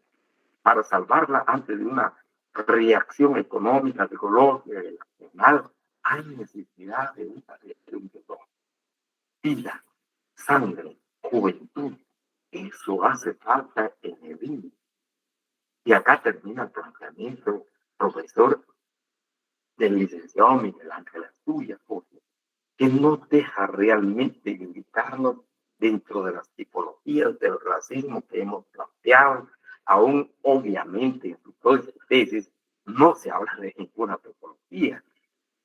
para salvarla antes de una reacción económica, psicológica y nacional, hay necesidad de una reacción de todo. Vida, sangre, juventud, eso hace falta en el indio. Y acá termina el planteamiento, profesor del licenciado Miguel Ángel Asturias, que no deja realmente invitarnos dentro de las tipologías del racismo que hemos planteado. Aún obviamente en su tesis no se habla de ninguna tipología,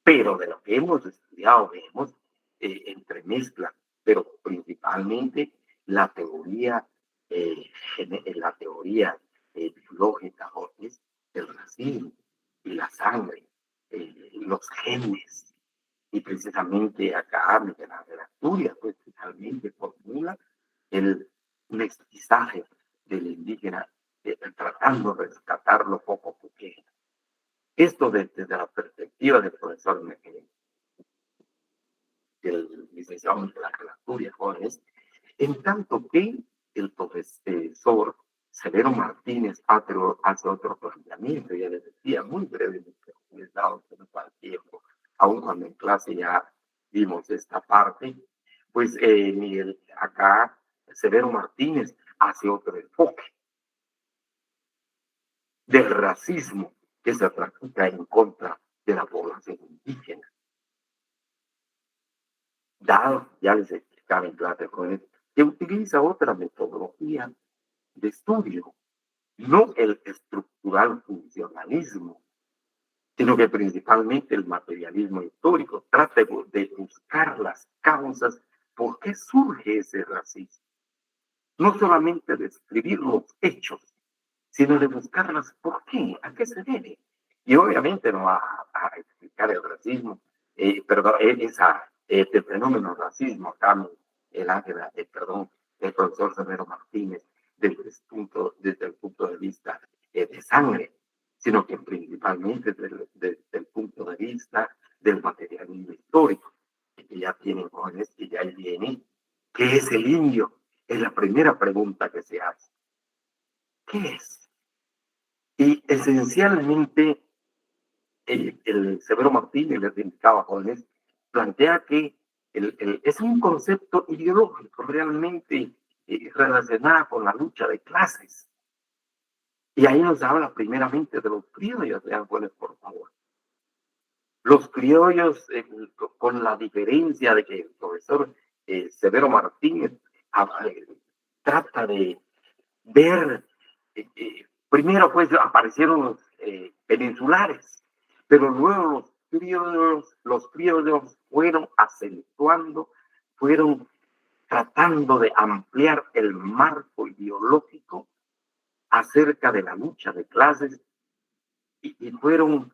pero de lo que hemos estudiado vemos entremezcla, pero principalmente la teoría biológica del racismo y la sangre, los genes. Y precisamente acá Miguel Ángel Asturias, pues finalmente formula el mestizaje del indígena, tratando de rescatar lo poco que queda. Esto desde la perspectiva del profesor del licenciado Miguel Ángel Asturias, jóvenes, en tanto que el profesor Severo Martínez hace otro planteamiento, ya les decía muy brevemente, les dado el tiempo, aun cuando en clase ya vimos esta parte, pues Miguel, acá Severo Martínez hace otro enfoque del racismo que se practica en contra de la población indígena. Dado, ya les explicaba en clase con él, que utiliza otra metodología de estudio, no el estructural funcionalismo, sino que principalmente el materialismo histórico trata de buscar las causas por qué surge ese racismo. No solamente describir los hechos, sino de buscarlas por qué, a qué se debe. Y obviamente no va a explicar el racismo este fenómeno racismo, acá el Ángela, el profesor Severo Martínez, desde el punto de vista de sangre, sino que principalmente desde el punto de vista del materialismo histórico, que ya tienen jóvenes que ya vienen. ¿Qué es el indio? Es la primera pregunta que se hace. ¿Qué es? Y esencialmente, el Severo Martínez les indicaba, jóvenes, plantea que es un concepto ideológico realmente relacionado con la lucha de clases. Y ahí nos habla primeramente de los criollos, vean, jóvenes, por favor. Los criollos, con la diferencia de que el profesor Severo Martínez trata de ver, primero pues aparecieron los peninsulares, pero luego los criollos fueron acentuando, fueron tratando de ampliar el marco ideológico acerca de la lucha de clases y fueron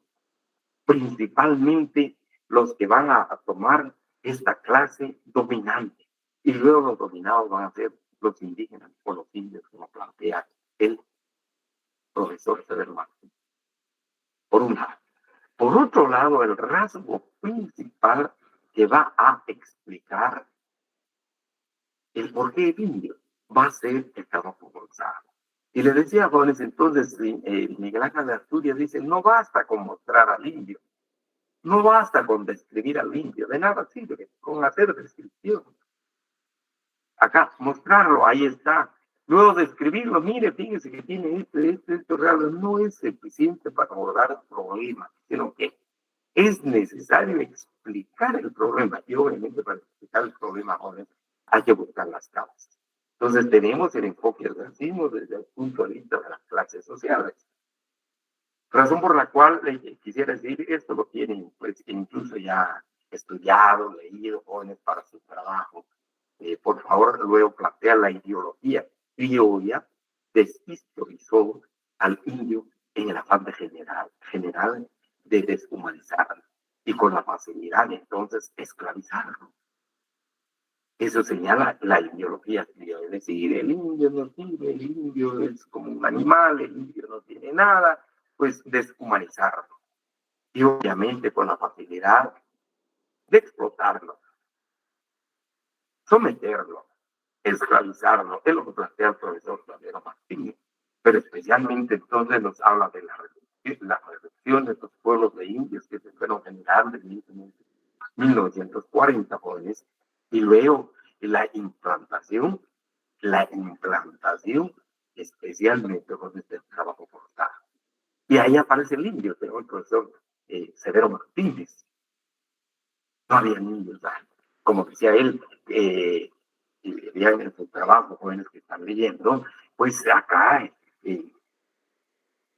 principalmente los que van a tomar esta clase dominante. Y luego los dominados van a ser los indígenas o los indios, como plantea el profesor Severo Martínez. Por un lado. Por otro lado, el rasgo principal que va a explicar el porqué del indio va a ser el trabajo forzado. Y le decía, jóvenes, entonces Miguel Ángel de Asturias dice, no basta con mostrar al indio, no basta con describir al indio, de nada sirve con hacer descripción. Acá, mostrarlo, ahí está. Luego describirlo, mire, fíjese que tiene esto realmente no es suficiente para abordar el problema, sino que es necesario explicar el problema. Y obviamente para explicar el problema, jóvenes, hay que buscar las causas. Entonces tenemos el enfoque del racismo desde el punto de vista de las clases sociales. Razón por la cual quisiera decir, esto lo tienen pues incluso ya estudiado, leído, jóvenes para su trabajo. Por favor, luego plantea la ideología criolla, deshistorizó al indio en el afán de general de deshumanizarlo y con la facilidad entonces esclavizarlo. Eso señala la ideología criolla, es decir, el indio no tiene, el indio es como un animal, el indio no tiene nada, pues deshumanizarlo. Y obviamente con la facilidad de explotarlo, someterlo, esclavizarlo, es lo que plantea el profesor Severo Martínez, pero especialmente entonces nos habla de la reducción de los pueblos de indios que se fueron generando en 1940, jóvenes, y luego la implantación especialmente jóvenes del trabajo forzado. Y ahí aparece el indio, tengo el profesor Severo Martínez. No había niños, como decía él, en su trabajo, jóvenes que están leyendo, pues acá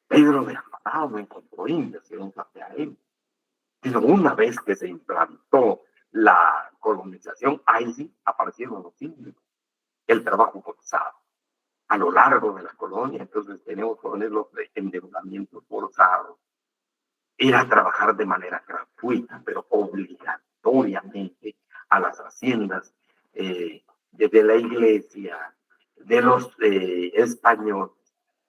Pedro de Alvarado no encontró indios, sino él. Sino una vez que se implantó la colonización, ahí sí aparecieron los indios, el trabajo forzado. A lo largo de la colonia, entonces tenemos jóvenes los de endeudamiento forzado, ir a trabajar de manera gratuita, pero obligatoriamente a las haciendas de la iglesia, de los españoles,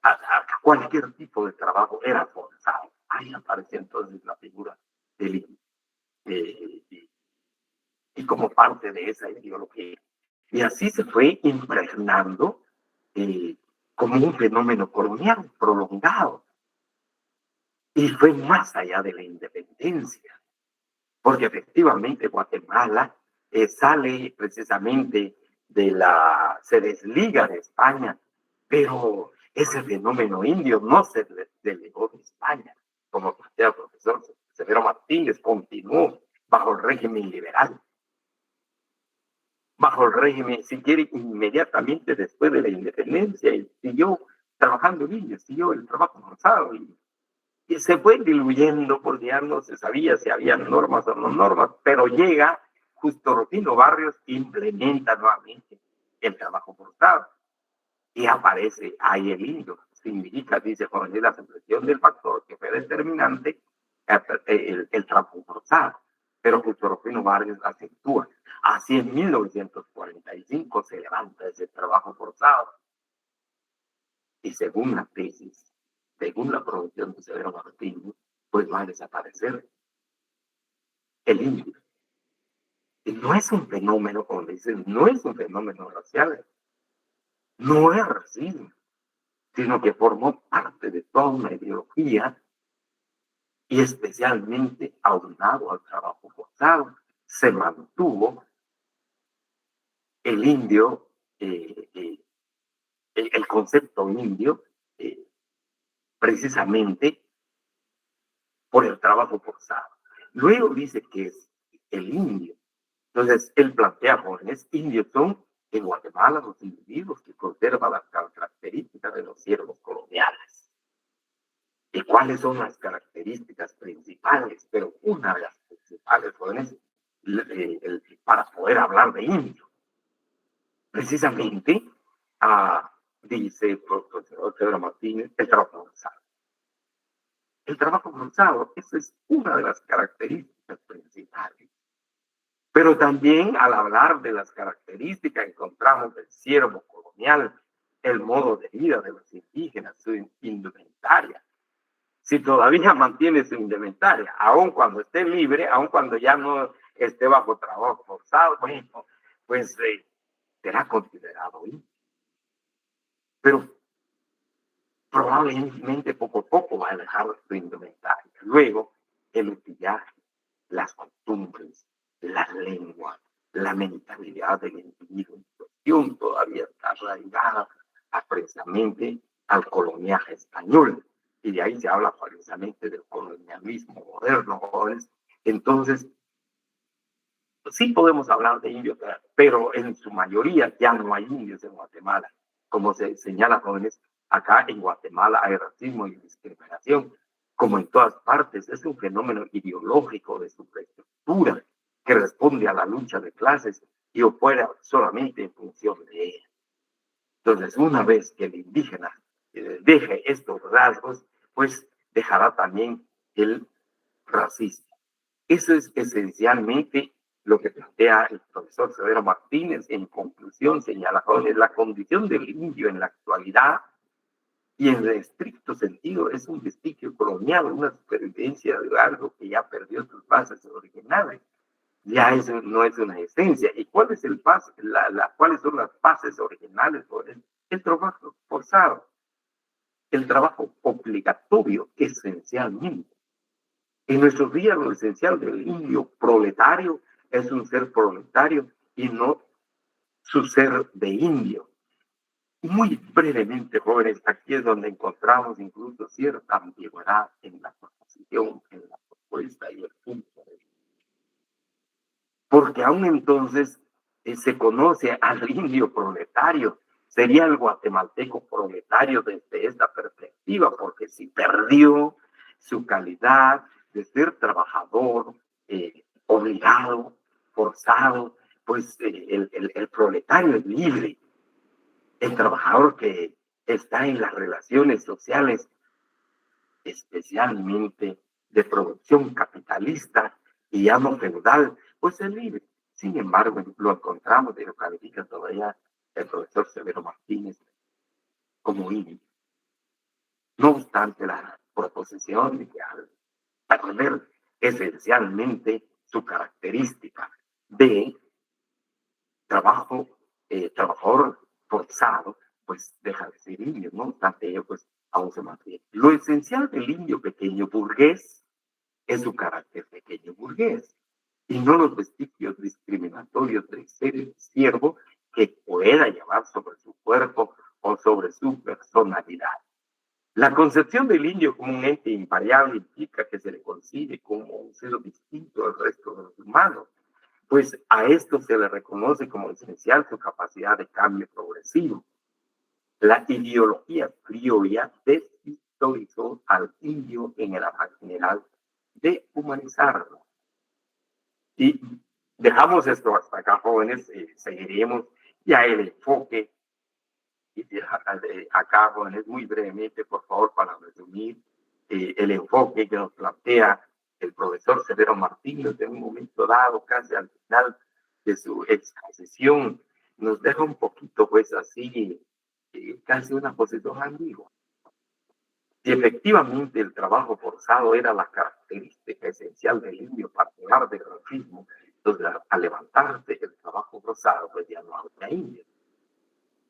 a cualquier tipo de trabajo era forzado. Ahí aparece entonces la figura del y como parte de esa ideología. Y así se fue impregnando como un fenómeno colonial prolongado. Y fue más allá de la independencia, porque efectivamente Guatemala sale precisamente se desliga de España, pero ese fenómeno indio no se delegó de España, como plantea el profesor Severo Martínez, continuó bajo el régimen liberal, bajo el régimen, si quiere, inmediatamente después de la independencia, y siguió trabajando en ello, siguió el trabajo forzado y se fue diluyendo porque ya no se sabía si había normas o no normas, pero llega justo Rufino Barrios, implementa nuevamente el trabajo forzado y aparece ahí el indio. Significa, dice Jorge, la supresión del factor que fue determinante, el trabajo forzado. pero Rufino Vargas acentúa. Así en 1945 se levanta ese trabajo forzado y según la tesis, según la producción de Severo Martínez, pues va a desaparecer el indio. Y no es un fenómeno, como dicen, no es un fenómeno racial, no es racismo, sino que formó parte de toda una ideología y especialmente aunado al trabajo forzado, se mantuvo el indio, el concepto indio, precisamente por el trabajo forzado. Luego dice que es el indio. Entonces, él plantea jóvenes indios son en Guatemala los individuos que conservan las características de los siervos coloniales. ¿Y cuáles son las características principales? Pero una de las principales jóvenes para poder hablar de indio. Precisamente, dice el profesor Pedro Martínez, el trabajo forzado. El trabajo forzado, esa es una de las características principales. Pero también al hablar de las características encontramos el siervo colonial, el modo de vida de los indígenas, su indumentaria. Si todavía mantiene su indumentaria, aun cuando esté libre, aun cuando ya no esté bajo trabajo forzado, bueno, pues será considerado indio. Pero probablemente poco a poco va a dejar su indumentaria. Luego, el utillaje, las costumbres, las lenguas, la mentalidad del individuo en cuestión todavía está arraigada precisamente al coloniaje español. Y de ahí se habla precisamente del colonialismo moderno. Entonces, sí podemos hablar de indios, pero en su mayoría ya no hay indios en Guatemala. Como se señala, jóvenes, acá en Guatemala hay racismo y discriminación, como en todas partes. Es un fenómeno ideológico de superestructura que responde a la lucha de clases y opera solamente en función de ella. Entonces, una vez que el indígena deje estos rasgos, pues dejará también el racismo. Eso es esencialmente lo que plantea el profesor Severo Martínez. En conclusión, señala que la condición del indio en la actualidad y en el estricto sentido es un vestigio colonial, una supervivencia de algo que ya perdió sus bases originales. Ya eso no es una esencia. ¿Y cuál es el base, cuáles son las bases originales? El trabajo forzado, el trabajo obligatorio, esencialmente. En nuestros días, lo esencial del indio proletario es un ser proletario y no su ser de indio. Muy brevemente, jóvenes, aquí es donde encontramos incluso cierta ambigüedad en la proposición, en la propuesta y el punto de vista. Porque aún entonces se conoce al indio proletario. Sería el guatemalteco proletario desde esta perspectiva, porque si perdió su calidad de ser trabajador, obligado, forzado, pues el proletario es libre. El trabajador que está en las relaciones sociales, especialmente de producción capitalista y ya no feudal, pues es libre. Sin embargo, lo encontramos y lo califica todavía el profesor Severo Martínez como indio. No obstante, la proposición de que al perder esencialmente su característica de trabajador forzado, pues deja de ser indio, no obstante ello, pues aún se mantiene. Lo esencial del indio pequeño burgués es su carácter pequeño burgués y no los vestigios discriminatorios del ser siervo que pueda llevar sobre su cuerpo o sobre su personalidad. La concepción del indio como un ente invariable implica que se le concibe como un ser distinto al resto de los humanos, pues a esto se le reconoce como esencial su capacidad de cambio progresivo. La ideología criolla deshistorizó al indio en el afán general de humanizarlo. Y dejamos esto hasta acá, jóvenes, seguiremos ya el enfoque. Y acá, jóvenes, muy brevemente, por favor, para resumir el enfoque que nos plantea el profesor Severo Martínez, en un momento dado, casi al final de su exposición, nos deja un poquito, pues así, casi una posición ambigua. Si efectivamente el trabajo forzado era la característica esencial del indio particular del racismo, entonces al levantarse el trabajo forzado, pues ya no había indio.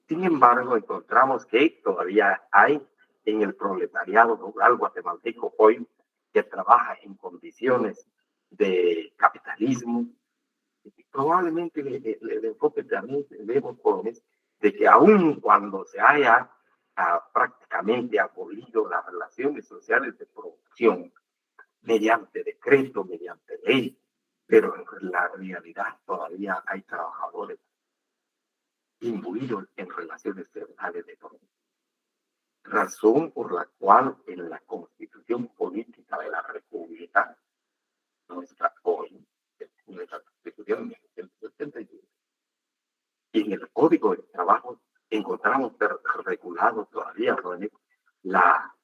Sin embargo, encontramos que todavía hay en el proletariado rural guatemalteco hoy que trabaja en condiciones de capitalismo. Probablemente el enfoque también vemos jóvenes de que aun cuando se haya prácticamente abolido las relaciones sociales de producción mediante decreto, mediante ley, pero en la realidad todavía hay trabajadores imbuidos en relaciones feudales de todo. Razón por la cual en la Constitución Política de la República, nuestra hoy, nuestra Constitución de 1971, y en el Código de Trabajo encontramos regulado todavía la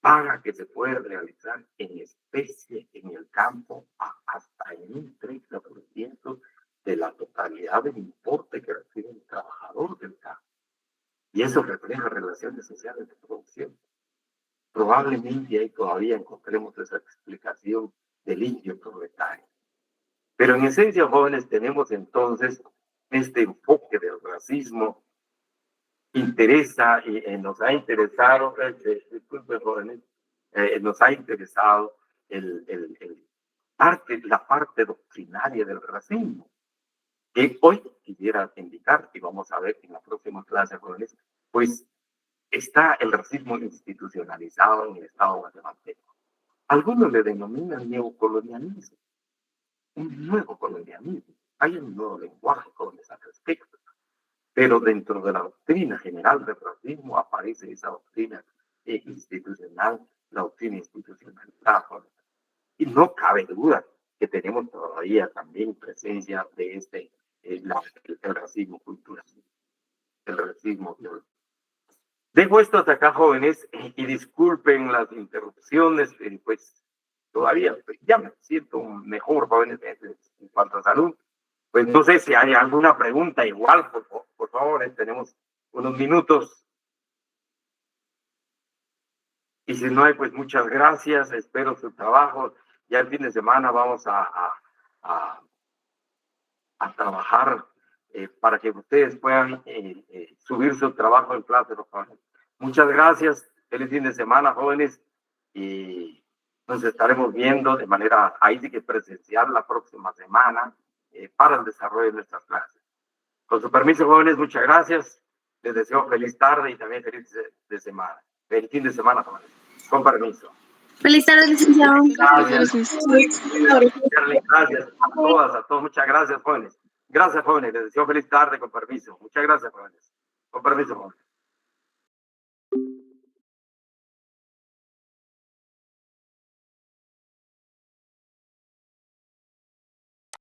paga que se puede realizar en especie en el campo hasta en un 30% de la totalidad del importe que recibe el trabajador del campo. Y eso refleja relaciones sociales de producción. Probablemente ahí todavía encontremos esa explicación del indio proletario. Pero en esencia, jóvenes, tenemos entonces este enfoque del racismo interesa y nos ha interesado, disculpen jóvenes, nos ha interesado la parte doctrinaria del racismo, que hoy quisiera indicar, y vamos a ver en la próxima clase, jóvenes, pues está el racismo institucionalizado en el Estado guatemalteco. Algunos le denominan neocolonialismo, un nuevo colonialismo. Hay un nuevo lenguaje jóvenes al respecto. Pero dentro de la doctrina general del racismo aparece esa doctrina institucional, la doctrina institucionalizada. Y no cabe duda que tenemos todavía también presencia de el racismo cultural, el racismo biológico. Dejo esto hasta acá, jóvenes, y disculpen las interrupciones, pues todavía ya me siento mejor, jóvenes, en cuanto a salud. Pues no sé si hay alguna pregunta igual, por favor, tenemos unos minutos. Y si no hay, pues muchas gracias, espero su trabajo. Ya el fin de semana vamos a trabajar para que ustedes puedan subir su trabajo en clase. Muchas gracias, feliz fin de semana, jóvenes, y nos estaremos viendo de manera, ahí sí que presencial la próxima semana para el desarrollo de nuestras clases. Con su permiso, jóvenes, muchas gracias. Les deseo feliz tarde y también feliz fin de semana, jóvenes. Con permiso. Feliz tarde, licenciado. Gracias. Gracias a todos. Muchas gracias, jóvenes. Gracias, jóvenes. Les deseo feliz tarde, con permiso. Muchas gracias, jóvenes. Con permiso, jóvenes.